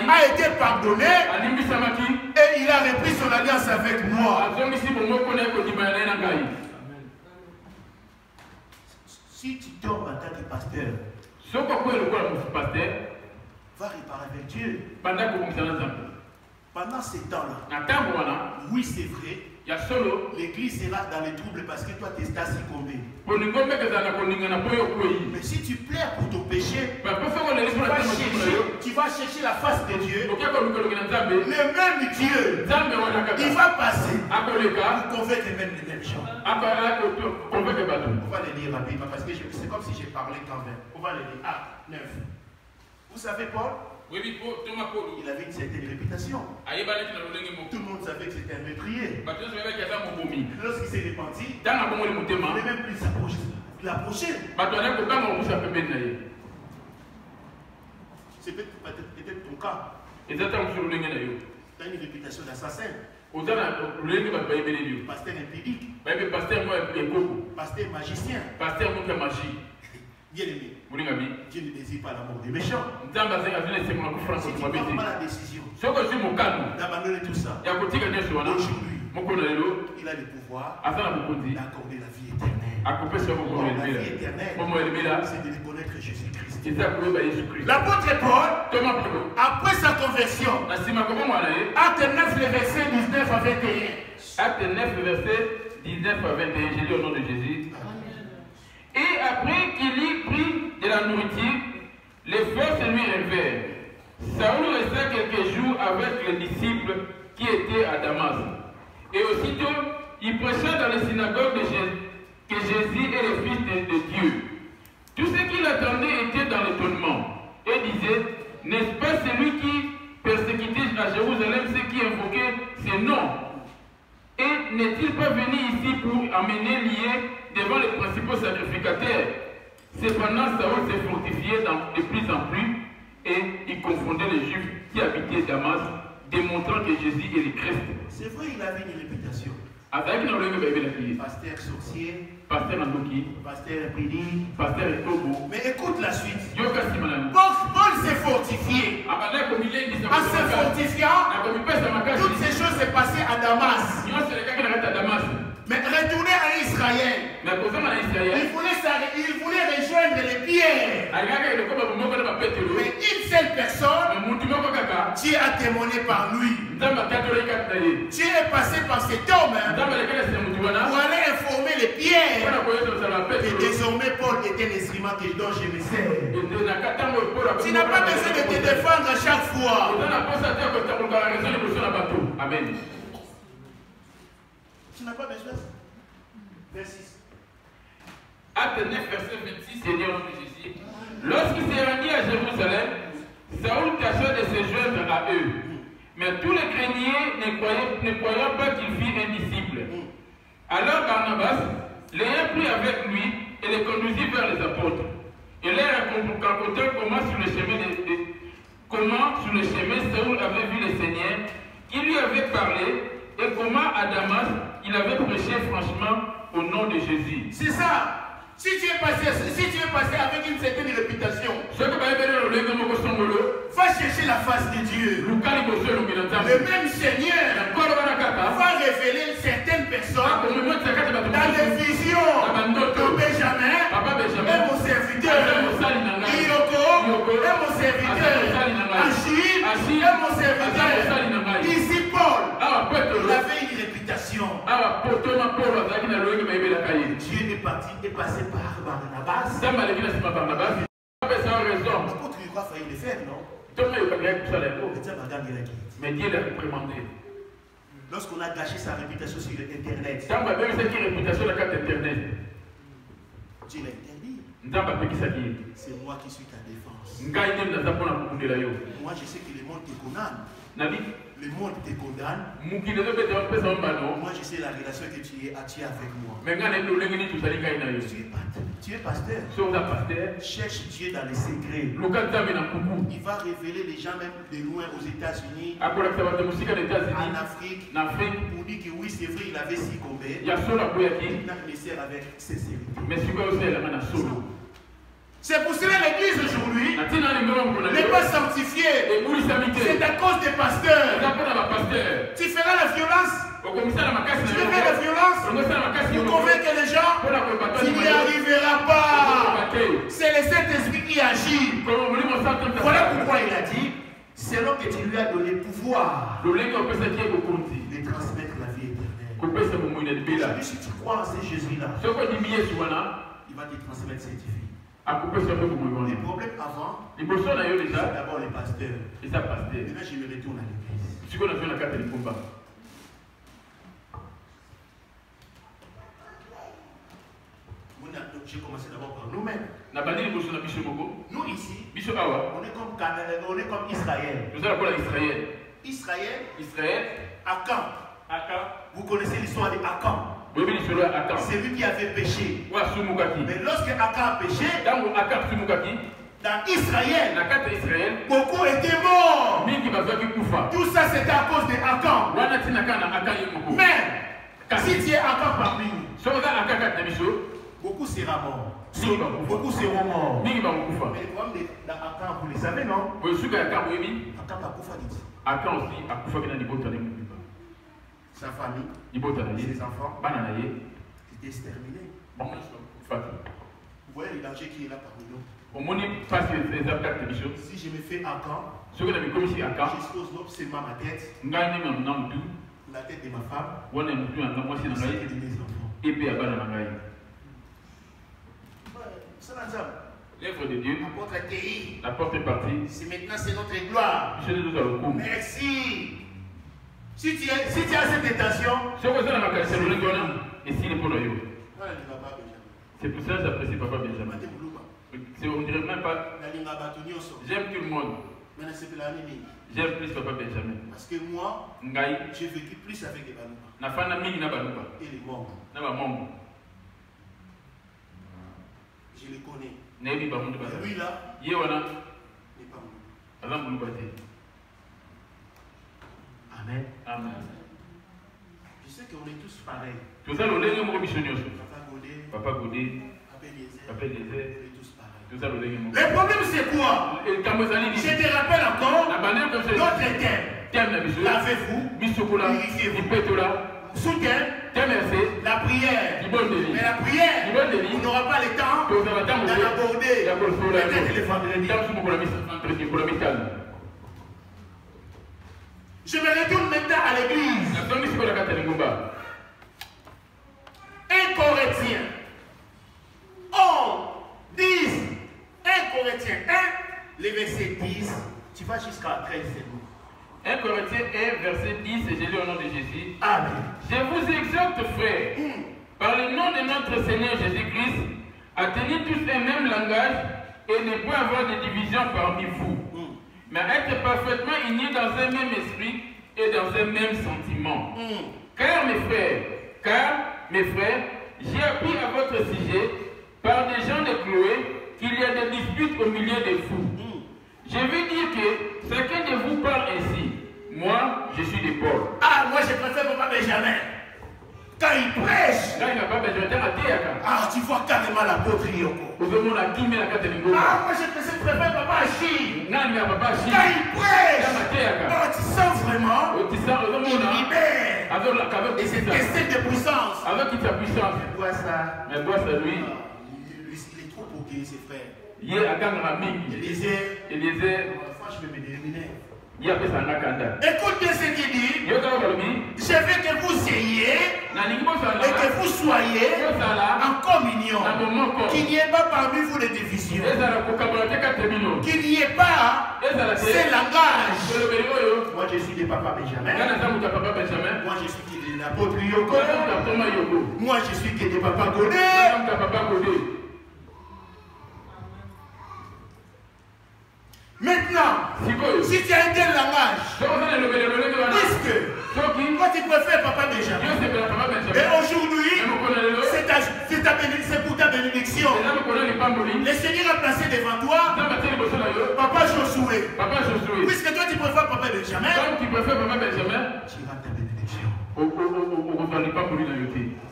a été pardonné et il a repris son alliance avec moi. Si tu tombes en tant que pasteur, va réparer avec Dieu. Pendant ces temps-là, oui, c'est vrai, l'église sera dans les troubles parce que toi tu es succombé. Mais si tu pleures pour ton péché, tu vas chercher la face de Dieu. Le même Dieu, il va passer pour convaincre même les mêmes gens. On va les lire rapidement parce que c'est comme si j'ai parlé quand même. On va les lire. Ah, 9. Vous savez Paul? Il avait une certaine réputation. Tout le monde savait que c'était un meurtrier. Lorsqu'il s'est repenti, il n'est même plus l'approcher. C'est peut-être ton cas. Tu as une réputation d'assassin. Pasteur impédique. Pasteur magicien. Bien aimé, Dieu ne désire pas la mort des méchants. Si tu prends pas la décision d'abandonner tout ça, aujourd'hui, il a le pouvoir d'accorder la vie éternelle. La vie éternelle, c'est de connaître Jésus-Christ. L'apôtre Paul, après sa conversion, Acte 9, le verset 19 à 21. Acte 9, le verset 19 à 21, j'ai lu au nom de Jésus. Et après qu'il eut pris de la nourriture, les forces lui relevèrent. Saül resta quelques jours avec les disciples qui étaient à Damas. Et aussitôt, il prêcha dans les synagogues que Jésus est le Fils de Dieu. Tous ceux qui l'attendaient étaient dans l'étonnement et disaient, n'est-ce pas celui qui persécutait à Jérusalem ceux qui invoquaient ses noms? Et n'est-il pas venu ici pour amener lié devant les principaux sacrificateurs? Cependant, Saül s'est fortifié de plus en plus et il confondait les Juifs qui habitaient Damas, démontrant que Jésus est le Christ. C'est vrai, il avait une réputation. Pasteur sorcier, pasteur Andoki, pasteur impédique, pasteur Etobo. Mais écoute la suite. Paul s'est fortifié. En se fortifiant, toutes ces choses s'est passées à Damas. Mais retourner à Israël, il voulait rejoindre les pierres. Mais une seule personne, Dieu a témoigné par lui. Dieu est passé par cet homme pour aller informer les pierres. Et désormais, Paul est un instrument dont je me sers. Tu n'as pas besoin de te défendre à chaque fois. Amen. Tu n'as pas besoin. Verset 6. Acte 9, verset 26, c'est dit au nom de Jésus. Lorsqu'il s'est rendu à Jérusalem, Saül tâcha de se joindre à eux. Mais tous les chrétiens ne croyaient pas qu'il fît un disciple. Alors Barnabas l'ayant pris avec lui et les conduisit vers les apôtres. Et leur raconta comment sur le chemin Saül avait vu le Seigneur, qui lui avait parlé, et comment à Damas il avait prêché franchement au nom de Jésus. C'est ça. Si tu es passé avec une certaine réputation, va chercher la face de Dieu. Le même Seigneur va révéler certaines personnes dans les visions de Benjamin et mon serviteur Ioko et mon serviteur Achille et mon serviteur ici Paul. Il avait une réputation. Dieu est passé par Barnabas. L'apôtre il a failli le faire, non? Mais Dieu l'a réprimandé. Lorsqu'on a gâché sa réputation sur Internet, Dieu l'a interdit. C'est moi qui suis ta défense. Moi je sais que le monde te condamne. Le monde te condamne. Moi je sais la relation que tu as avec moi. Tu es pasteur. Cherche Dieu dans les secrets. Il va révéler les gens même de loin aux États-Unis, en Afrique, pour dire que oui c'est vrai il avait succombé. Il sert avec sincérité. C'est pour cela l'église aujourd'hui n'est pas sanctifiée. C'est à cause des pasteurs. Tu feras la violence. Tu feras la violence pour convaincre les gens. Tu n'y arriveras pas. C'est le Saint-Esprit qui agit. Voilà pourquoi il a dit, selon que tu lui as donné pouvoir de transmettre la vie éternelle. Aujourd'hui, si tu crois en ce Jésus-là, il va te transmettre cette vie. Les problèmes avant, c'est d'abord les pasteurs. Maintenant, je me retourne à l'église. J'ai commencé d'abord par nous-mêmes. Nous ici, on est comme Israël. Israël, Akan. Vous connaissez l'histoire d'Akan. C'est lui qui avait péché. Mais lorsque Akan a péché, dans Israël, beaucoup étaient morts. Tout ça c'était à cause d'Akan. Mais si tu es Akan parmi nous, beaucoup seront morts. Beaucoup seront morts. Mais le problème d'Akan, vous le savez, non? Akan va Koufa dit. Sa famille, ses enfants, c'était exterminé. Vous voyez le danger qui est là parmi nous. Si je me fais Akan, j'expose non seulement ma tête, la tête de ma femme, et de mes enfants. L'œuvre de Dieu, la porte est partie. Maintenant c'est notre gloire. Merci. Si tu as cette intention, c'est pour ça que j'apprécie Papa Benjamin. On ne dirait même pas. J'aime tout le monde. J'aime plus Papa Benjamin. Parce que moi, j'ai vécu plus avec les Balouba. Et les membres. Je les connais. Lui là, n'est pas Moulouba. Amen. Je sais qu'on est tous pareils. Papa Godé, Papa Eliezer, on est tous pareils. Le problème c'est quoi? Je te rappelle encore notre thème. Lavez-vous, purifiez-vous. Sous-thème, la prière. Mais la prière, on n'aura pas le temps d'en aborder. Peut-être le vendredi. Je me retourne maintenant à l'église. 1 Corinthiens 10. 1 Corinthiens 1, le verset 10. Tu vas jusqu'à 13 secondes. 1 Corinthiens 1, verset 10, et je lis au nom de Jésus. Amen. Je vous exhorte, frères, par le nom de notre Seigneur Jésus-Christ, à tenir tous un même langage et ne pas avoir de division parmi vous, mais être parfaitement unis dans un même esprit et dans un même sentiment. Car mes frères, j'ai appris à votre sujet, par des gens de Chloé, qu'il y a des disputes au milieu de vous. Je veux dire que chacun de vous parle ainsi. Moi, je suis de Paul. Ah, moi je préfère Papa Benjamin. Quand il prêche. Ah, tu vois carrément l'apôtre Yoko. Ah, moi je préfère Papa Achille. Quand il prêche. Ah, tu sens vraiment. Il libère. Et c'est testé de puissance. Mais bois ça. Mais bois ça lui. Il est trop poqué, ses frères. Eliezer. Franchement, je me déterminer. Écoute bien ce qu'il dit. Je veux que vous ayez et que vous soyez en communion. Qu'il n'y ait pas parmi vous de division. Qu'il n'y ait pas ces langages. Moi je suis de Papa Benjamin. Moi je suis de l'apôtre Yoko. Moi je suis que de Papa Godé. Maintenant, si tu as un tel langage, puisque toi tu préfères Papa Benjamin, et aujourd'hui, c'est pour ta bénédiction. Le Seigneur a placé devant toi Papa Josué. Puisque toi tu préfères Papa Benjamin, tu auras ta bénédiction.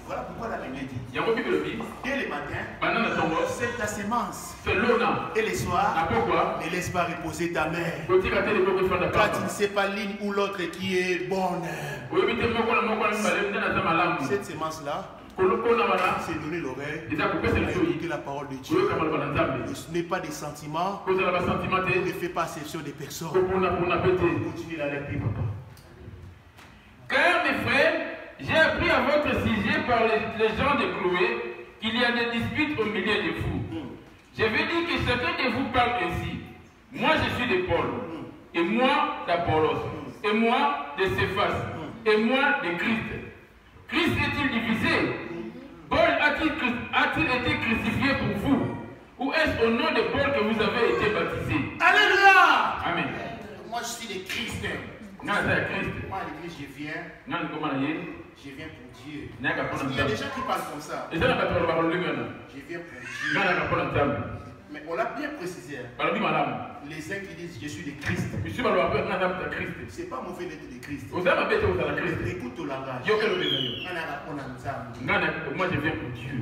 Voilà pourquoi la Bible dit. Dès le matin, c'est ta sémence. Et le soir, ne laisse pas reposer ta mère. Car tu ne sais pas l'une ou l'autre qui est bonne. Cette sémence-là, c'est donner l'oreille à écouter la parole de Dieu. Ce n'est pas des sentiments. Ne fais pas exception des personnes. Continue la lecture, papa. Car mes frères, J'ai appris à votre sujet par les gens de Chloé qu'il y a des disputes au milieu de vous. Je veux dire que chacun de vous parle ainsi. Moi je suis de Paul, et moi d'Apollos, et moi de Céphas, et moi de Christ. Christ est-il divisé? Paul a-t-il été crucifié pour vous? Ou est-ce au nom de Paul que vous avez été baptisé? Alléluia! Amen. Moi, je suis des Christ. Moi, à l'église, je viens pour Dieu. Parce Il y a des gens qui parlent comme ça. Je viens pour Dieu. Mais on l'a bien précisé. Les uns qui disent je suis de Christ. C'est pas mauvais d'être de Christ. Écoute ton langage. Moi, je viens pour Dieu.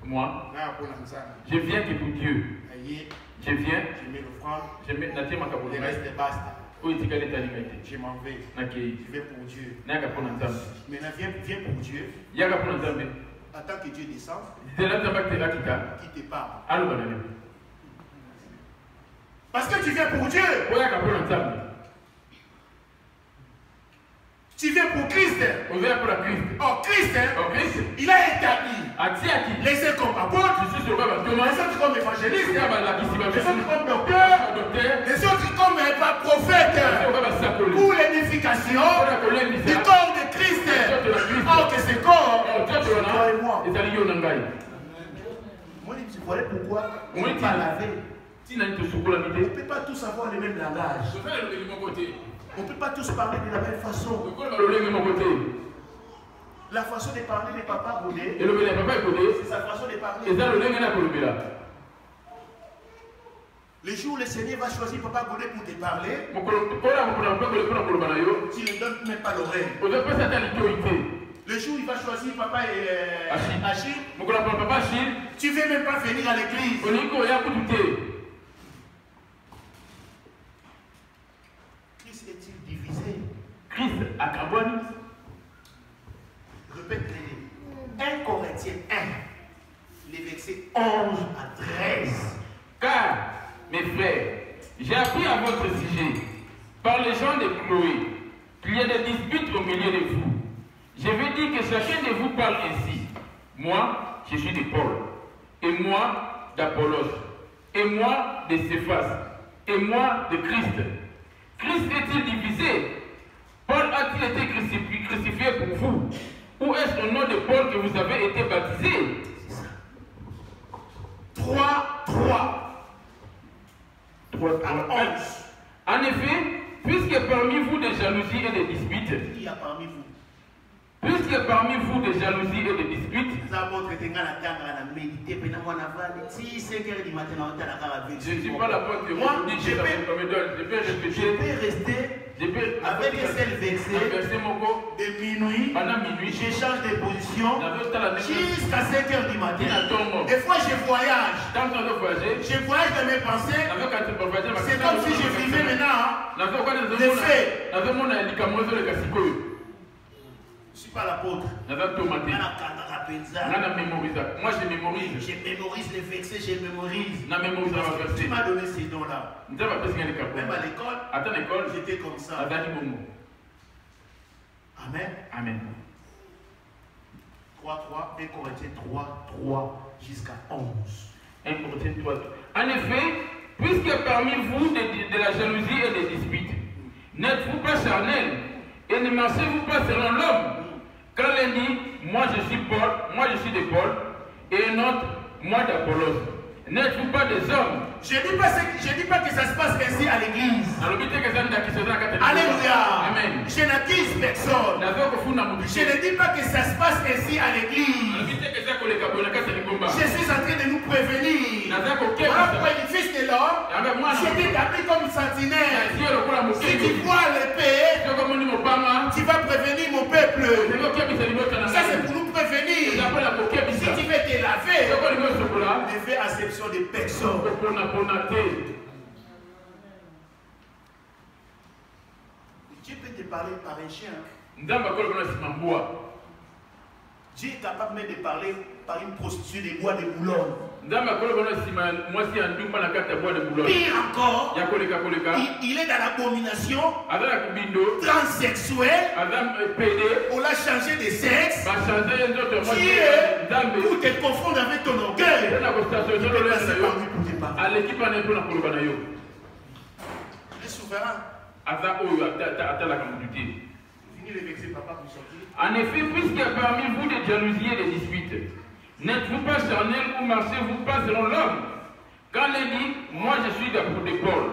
Moi, je viens que pour Dieu. Je viens. Je mets l'offrande. Le reste basta. Je m'en vais. Je vais pour Dieu. Maintenant, viens pour Dieu. Attends que Dieu descende. Qui te parle. Parce que tu viens pour Dieu. Tu viens pour Christ. Oh, Christ, il a établi les uns comme apôtres, les autres comme évangélistes, les autres comme docteurs, les autres comme prophètes pour l'édification du corps de Christ. Oh, que ce corps, c'est toi et moi. Moi, tu vois pourquoi on n'est pas lavé. On ne peut pas tous avoir le même langage. On ne peut pas tous parler de la même façon. La façon de parler de Papa Goudé, c'est sa façon de parler. Le jour où le Seigneur va choisir Papa Goudé pour te parler, tu ne donnes même pas l'oreille. Le jour où il va choisir Papa Achille, tu ne veux même pas venir à l'église. Christ est-il divisé? Christ a carbone. Répète-les. 1 Corinthiens 1, les versets 11 à 13. Car, mes frères, j'ai appris à votre sujet, par les gens de Chloé, qu'il y a des disputes au milieu de vous. Je veux dire que chacun de vous parle ainsi. Moi, je suis de Paul, et moi d'Apollos, et moi de Céphas, et moi de Christ. Christ est-il divisé? Paul a-t-il été crucifié pour vous? Ou est-ce au nom de Paul que vous avez été baptisé? 3 à 11. En effet, puisque parmi vous des jalousies et des disputes, Il y a parmi vous. puisque parmi vous des jalousies et des disputes, je ne suis pas la porte de moi, je peux rester avec un seul verset de minuit, j'échange de position jusqu'à 5 h du matin. Des fois je voyage dans mes pensées, c'est comme si je vivais maintenant les faits. Je ne suis pas l'apôtre. Moi je mémorise. Je mémorise les versets, je mémorise. Tu Tu m'as donné ces dons-là. Même à l'école, j'étais comme ça. Amen. Amen. 1 Corinthiens 3 jusqu'à 11. 1 Corinthiens 3. En effet, puisque parmi vous de la jalousie et des disputes, n'êtes-vous pas charnels et ne marchez-vous pas selon l'homme? Quand l'un dit, moi je suis Paul, moi je suis de Paul, et un autre, moi d'Apollos, n'êtes-vous pas des hommes? Je ne dis pas que ça se passe ainsi à l'église. Alléluia. Amen. Je n'accuse personne. Je ne dis pas que ça se passe ainsi à l'église. Je suis en train de nous prévenir. Voilà pourquoi le Fils de l'homme s'est établi comme sentinelle. Si tu vois l'épée, tu vas prévenir mon peuple. Ça c'est pour nous prévenir. Si tu veux te laver, ne fais acception de personne. Dieu peut te parler par un chien. Dieu est capable même de parler par une prostituée des bois de Boulogne. Pire encore, il est dans l'abomination, transsexuel, on l'a changé de sexe, qui est pour te confondre avec ton orgueil. Il est souverain. En effet, puisqu'il y a parmi vous des jalousies et des disputes, n'êtes-vous pas charnel ou marchez-vous pas selon l'homme? Quand l'un dit, moi je suis de Paul,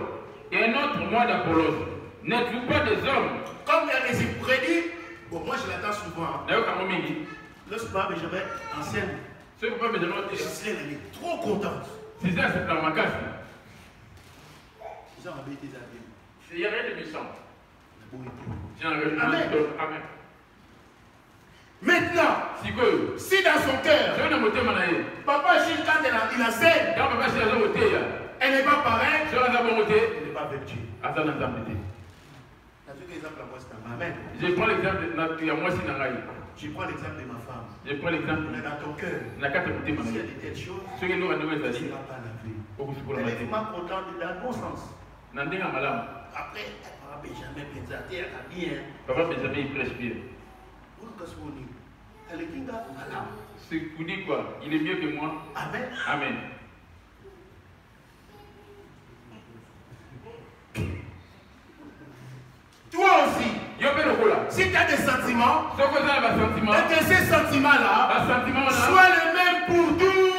et un autre, moi d'Apollos, n'êtes-vous pas des hommes? Comme les prédit, bon, moi je l'attends souvent. Lorsque Papa Benjamin enseigne, je suis trop contente. C'est ça, c'est dans ma casse. Ils ont habillé tes habits. Il n'y a rien de méchant. Amen. Maintenant, si dans son cœur, Papa Gilles, quand il enseigne, elle n'est pas pareille, elle n'est pas avec Dieu. Amen. Je prends l'exemple de moi. Je prends l'exemple de ma femme. Je prends l'exemple de dans ton cœur. S'il y a de telles choses, ce que nous avons dit, elle ne va pas laver. Elle est vraiment contente dans le bon sens. Après, elle va Benjamin présenter, elle a bien. Papa Benjamin, il prêche bien. C'est vous dites quoi? Il est mieux que moi. Amen. Amen. Toi aussi, si tu as des sentiments, et que ces sentiments-là soient les mêmes pour tous.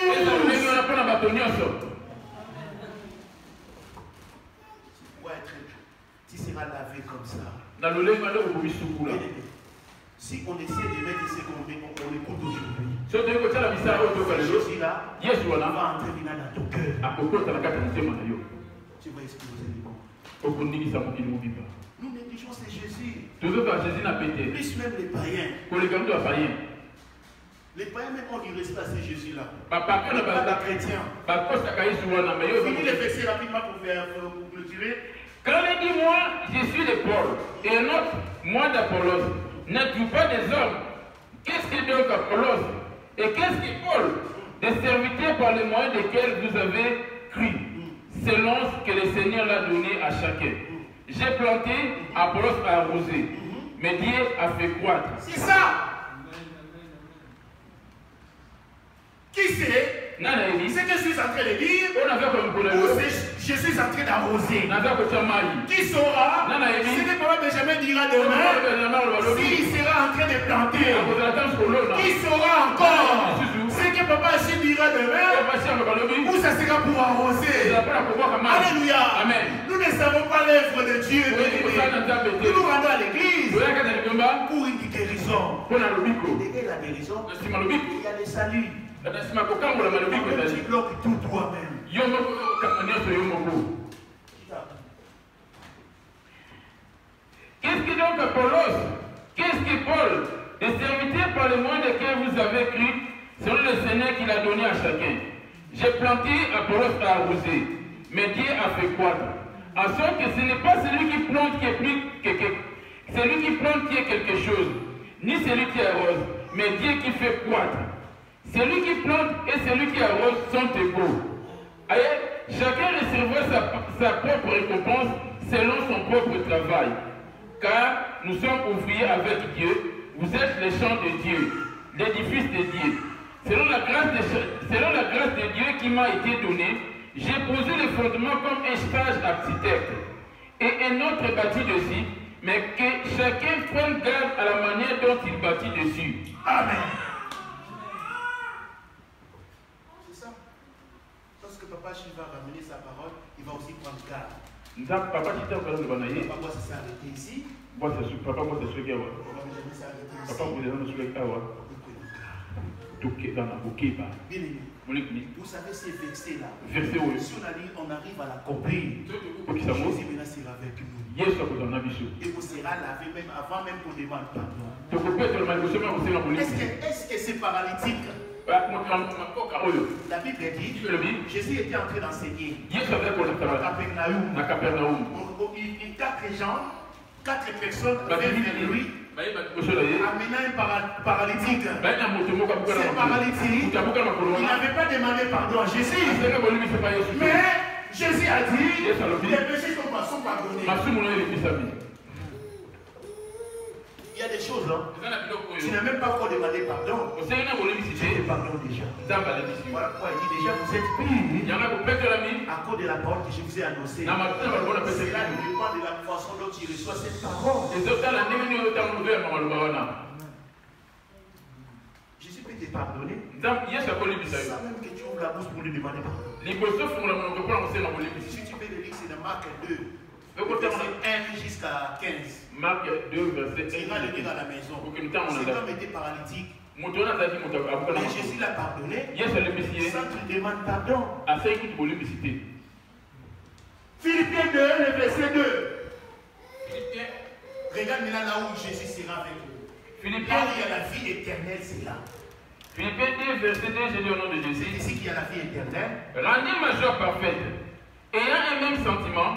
Tu seras lavé comme ça. Si on essaie de mettre ce qu'on écoute aujourd'hui, Jésus-là va entrer dans ton cœur. Tu vas exploser les bons. Nous négligeons ces Jésus. Plus même les païens. Les païens même ont du respect à ces Jésus-là. Pas les chrétiens. Finis les versets rapidement pour clôturer. Quand il dit moi, je suis de Paul, et un autre, moi d'Apollos, n'êtes-vous pas des hommes? Qu'est-ce que donc Apollos? Et qu'est-ce que Paul? Des serviteurs par les moyens desquels vous avez cru, selon ce que le Seigneur l'a donné à chacun. J'ai planté, Apollos a arrosé, mais Dieu a fait croître. C'est ça! Qui c'est? C'est que je suis en train de dire, ou je suis en train d'arroser. Qui saura? C'est que Papa Benjamin dira demain, s'il sera en train de planter. Qui saura encore? C'est que Papa Achille dira demain, où ça sera pour arroser. Alléluia. Amen. Nous ne savons pas l'œuvre de Dieu. Nous nous rendons à l'église pour une guérison. Et la guérison, il y a le salut. Tu bloques tout toi-même. Qu'est-ce que donc Apollos? Qu'est-ce que Paul? Des serviteurs par les moyens desquels vous avez cru, selon le Seigneur qu'il a donné à chacun. J'ai planté, Apollos a arrosé, mais Dieu a fait croître. En sorte que ce n'est pas celui qui plante qui est plus que celui qui plante qui est quelque chose, ni celui qui arrose, mais Dieu qui fait croître. Celui qui plante et celui qui arrose sont égaux. Chacun recevra sa propre récompense selon son propre travail. Car nous sommes ouvriers avec Dieu, vous êtes les champs de Dieu, l'édifice de Dieu. Selon la grâce de Dieu qui m'a été donnée, j'ai posé le fondement comme un stage architecte et un autre bâti dessus, mais que chacun prenne garde à la manière dont il bâtit dessus. Amen. Papa Chil va ramener sa parole, il va aussi prendre garde. Papa Chil va s'arrêter ici. Papa vous savez ces versets-là. Si on arrive à l'accomplir, Jésus sera avec nous. Et vous serez lavé même avant même qu'on demande pardon. Est-ce que c'est paralytique? La Bible dit, Jésus était en train d'enseigner à Capernaum. 4 personnes venaient vers lui amenant un paralytique. Ce paralytique, il n'avait pas demandé pardon à Jésus. Mais Jésus a dit, les péchés sont pardonnés. Il y a des choses, hein. Tu n'as même pas encore demandé pardon. Je te pardonne déjà. Voilà pourquoi il dit déjà, vous êtes pris à cause de la parole que je vous ai annoncée. Cela dépend de la façon dont tu reçois cette parole. Jésus peut te pardonner sans même que tu ouvres la bouche pour lui demander pardon. Si tu peux le lire, c'est dans Marc 2. Verset 1 jusqu'à 15. Marc 2, verset 1. Il va le dire à la maison. Cet homme était paralytique. Mais Jésus l'a pardonné sans qu'il demande pardon. Philippiens 2, le verset 2. Regarde maintenant là où Jésus sera avec nous. Là où il y a la vie éternelle, c'est là. Philippiens 2, verset 2, j'ai dit au nom de Jésus. C'est ici qu'il y a la vie éternelle. Rendez ma joie parfaite, ayant un même sentiment,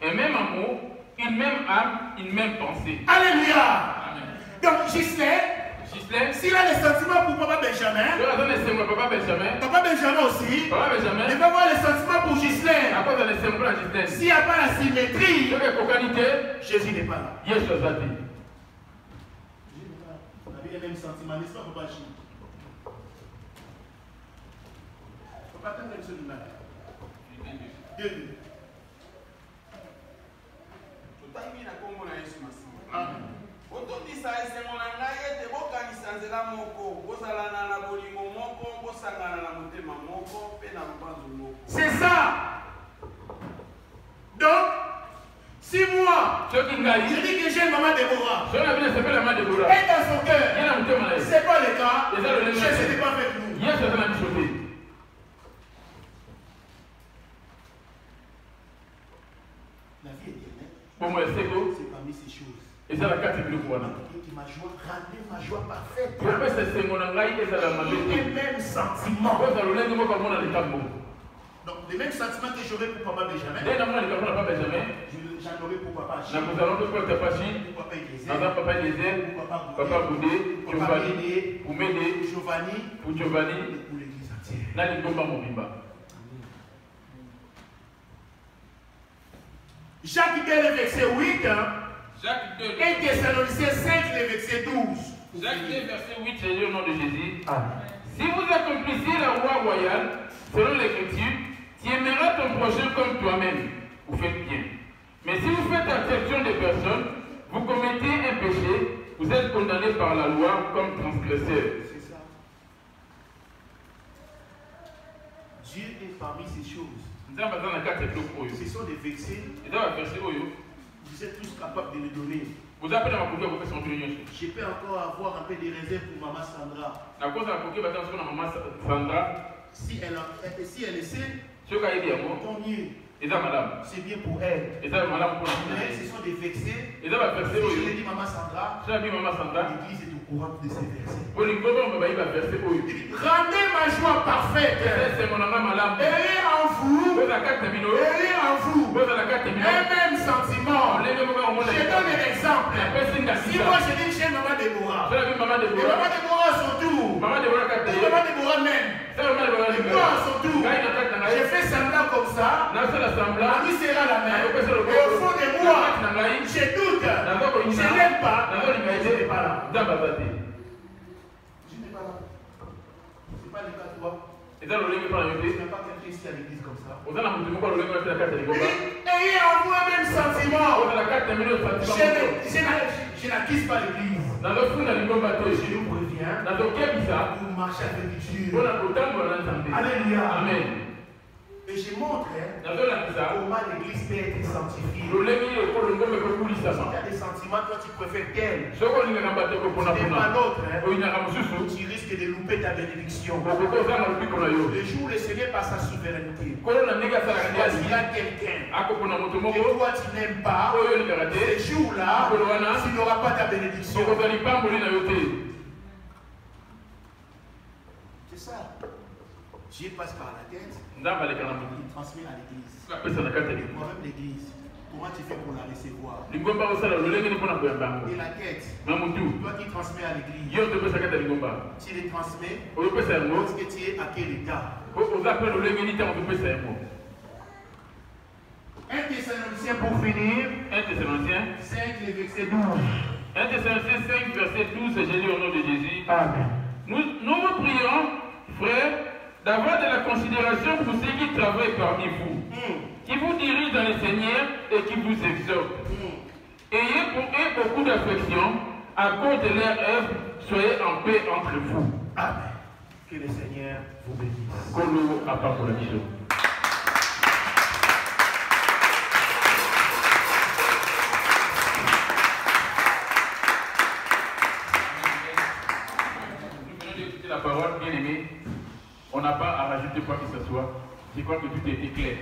un même amour, une même âme, une même pensée. Alléluia. Donc Gislain, s'il a les sentiments pour Papa Benjamin, Papa Benjamin aussi, il va avoir les sentiments pour Gislain. S'il n'y a pas la symétrie, Jésus n'est pas là. Jésus n'est pas là. On avait les mêmes sentiments, n'est-ce pas, Papa Gilles? Papa, t'as même ce numéro. 2. C'est ça. Donc, si moi, je dis que j'ai maman Déborah, et dans son cœur, c'est pas le cas, Jésus n'est pas avec nous. La vie éternelle, c'est parmi ces choses. Et ça la carte de Rendez ma joie parfaite. Les mêmes sentiments. Donc, les mêmes sentiments que j'aurais pour Papa Benjamin, j'en aurais pour Papa Gilles, pour Papa Eliezer, pour Papa Goudé, pour Papa Béné, pour Giovanni, et pour l'église entière. Jacques 2, le verset 8, et Thessaloniciens 5, le verset 12. Jacques 2, verset 8, j'ai dit au nom de Jésus. Si vous accomplissez la loi royale, selon l'Écriture, tu aimeras ton prochain comme toi-même. Vous faites bien. Mais si vous faites exception des personnes, vous commettez un péché, vous êtes condamné par la loi comme transgresseur. C'est ça. Dieu est parmi ces choses. Ce sont des versets. Vous êtes tous capables de les donner. Je peux encore avoir un peu de réserve pour Maman Sandra. Si elle essaie, tant mieux. C'est bien pour elle. Mais ce sont des versets. Si je l'ai dit Maman Sandra, l'église est au courant de ces versets. Rendez ma joie parfaite. Ayez en vous un même sentiment. Je donne un exemple. Si moi je dis que j'ai Maman Déborah, et Maman Déborah à son tour, et Maman Déborah même, et moi à son tour, je fais semblant comme ça, lui sera la même, et au fond de moi, je doute, je n'aime pas, je n'ai pas là. Je n'ai pas là. C'est pas le cas de toi. Tu n'as pas quelqu'un ici à l'église comme ça. Ayez en vous un même sentiment. Je n'accuse pas l'église. Je nous préviens pour marcher avec Dieu. Alléluia. Amen. Et je montre comment l'église peut être sanctifiée. Si tu as des sentiments, toi tu préfères tel. Tu n'es pas l'autre. Tu risques de louper ta bénédiction. Le jour où le Seigneur par sa souveraineté choisira quelqu'un que toi tu n'aimes pas, ce jour-là, tu n'auras pas ta bénédiction. C'est ça. Dieu passe par la tête. Il transmet à l'église. Moi-même l'église. Comment tu fais pour la recevoir? Et la tête, toi qui transmets à l'église, tu les transmets parce que tu es à quel état? 1 Thessaloniciens pour finir, 1 Thessaloniciens 5, le verset 12. 1 Thessaloniciens 5, verset 12, j'ai lu au nom de Jésus. Amen. Nous vous prions, frères, d'avoir de la considération pour ceux qui travaillent parmi vous, qui vous dirigent dans le Seigneur et qui vous exhortent. Ayez pour eux beaucoup d'affection, à cause de leur œuvre, soyez en paix entre vous. Amen. Que le Seigneur vous bénisse. Kolo à part pour la mission. La parole, bien aimé, on n'a pas à rajouter quoi que ce soit. Je crois que tout a été clair.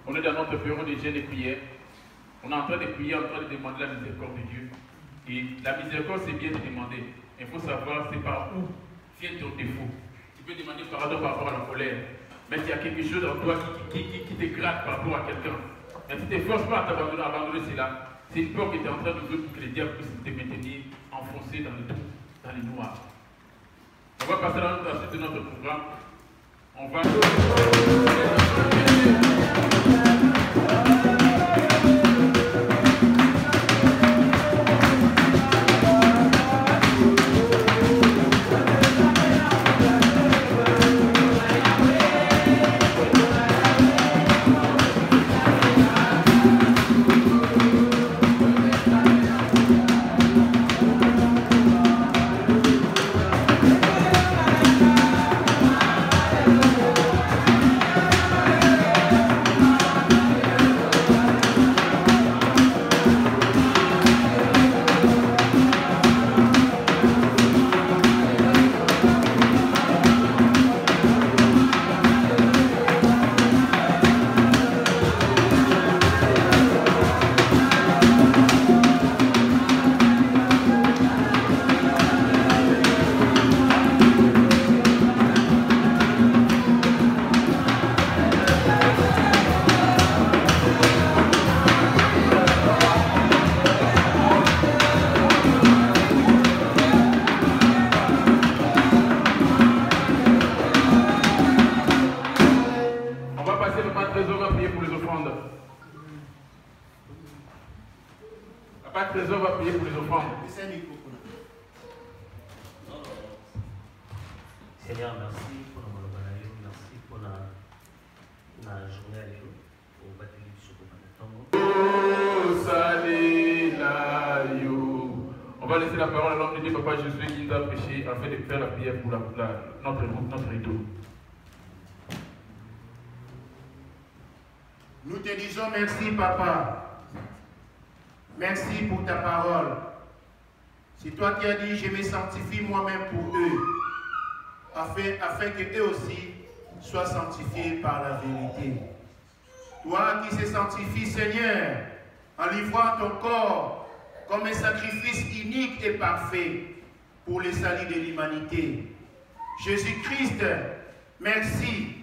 On est dans notre période de jeûne et prière. On est en train de prier, en train de demander la miséricorde de Dieu. Et la miséricorde, c'est bien de demander. Il faut savoir c'est par où vient ton défaut. Tu peux demander pardon par rapport à la colère. Mais s'il y a quelque chose en toi qui te gratte par rapport à quelqu'un, mais tu ne te forces pas à abandonner cela. C'est une peur que tu es en train de jouer pour que les diables puissent te maintenir enfoncé dans le trou, dans les noirs. On va passer à la suite de notre programme. On va... Seigneur, merci pour le Malobanayo, merci pour la journée à l'écho, pour battre le chocolat. On va laisser la parole à l'homme de Dieu, Papa Jésus, qui nous a prêché afin de faire la prière pour notre rideau. Nous te disons merci, Papa. Merci pour ta parole. C'est toi qui as dit, je me sanctifie moi-même pour eux, afin que eux aussi soient sanctifiés par la vérité. Toi qui se sanctifies, Seigneur, en livrant ton corps comme un sacrifice unique et parfait pour le salut de l'humanité. Jésus-Christ, merci,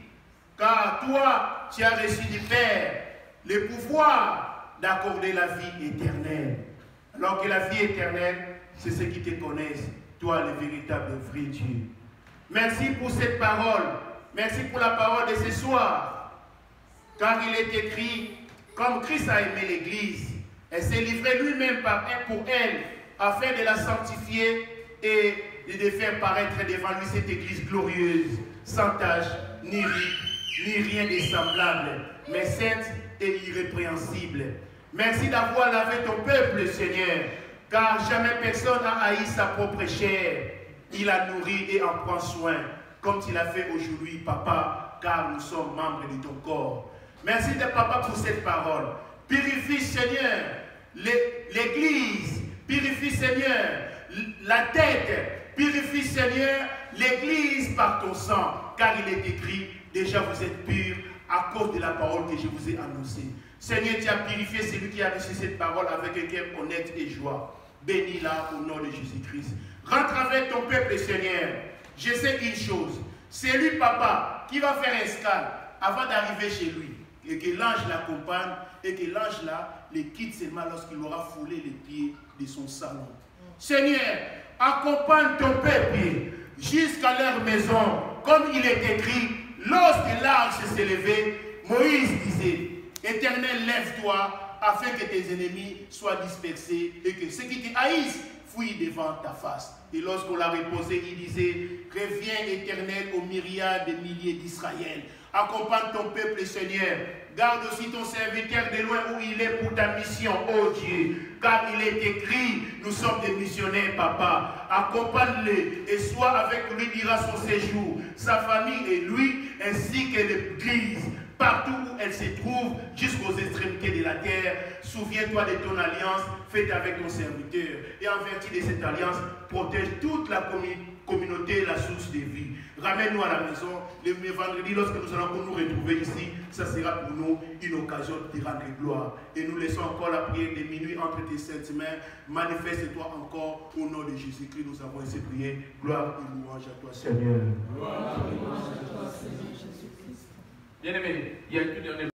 car toi, tu as reçu du Père le pouvoir d'accorder la vie éternelle. Alors que la vie éternelle, c'est ceux qui te connaissent, toi le véritable vrai Dieu. Merci pour cette parole. Merci pour la parole de ce soir. Car il est écrit, comme Christ a aimé l'Église, et s'est livré lui-même pour elle, afin de la sanctifier et de faire paraître devant lui cette Église glorieuse, sans tache, ni rien de semblable, mais sainte et irrépréhensible. Merci d'avoir lavé ton peuple, Seigneur, car jamais personne n'a haï sa propre chair. Il a nourri et en prend soin, comme tu l'as fait aujourd'hui, Papa, car nous sommes membres de ton corps. Merci de Papa pour cette parole. Purifie, Seigneur, l'Église. Purifie, Seigneur, la tête. Purifie, Seigneur, l'Église par ton sang, car il est écrit, déjà vous êtes purs à cause de la parole que je vous ai annoncée. Seigneur, tu as purifié celui qui a reçu cette parole avec un cœur honnête et joie. Bénis-la au nom de Jésus-Christ. Rentre avec ton peuple, Seigneur. Je sais une chose. C'est lui, Papa, qui va faire escale avant d'arriver chez lui. et que l'ange l'accompagne, et que l'ange là les quitte seulement lorsqu'il aura foulé les pieds de son salon. Seigneur, accompagne ton peuple jusqu'à leur maison, comme il est écrit, lorsque l'arche s'est levée, Moïse disait, Éternel, lève-toi, afin que tes ennemis soient dispersés, et que ceux qui te haïssent fuient devant ta face. Et lorsqu'on l'a reposé, il disait, reviens Éternel aux myriades de milliers d'Israël. Accompagne ton peuple, Seigneur. Garde aussi ton serviteur de loin où il est pour ta mission, oh Dieu. Car il est écrit, nous sommes des missionnaires, Papa. Accompagne-le et sois avec lui durant son séjour, sa famille et lui, ainsi que l'Église, partout où elle se trouve, jusqu'aux extrémités de la terre. Souviens-toi de ton alliance faite avec ton serviteur. Et en vertu de cette alliance, protège toute la communauté, la source de vie. Ramène-nous à la maison. Le vendredi, lorsque nous allons nous retrouver ici, ça sera pour nous une occasion de rendre gloire. Et nous laissons encore la prière de minuit entre tes saintes mains. Manifeste-toi encore au nom de Jésus-Christ. Nous avons ainsi prié. Gloire et louange à toi, Seigneur. Gloire.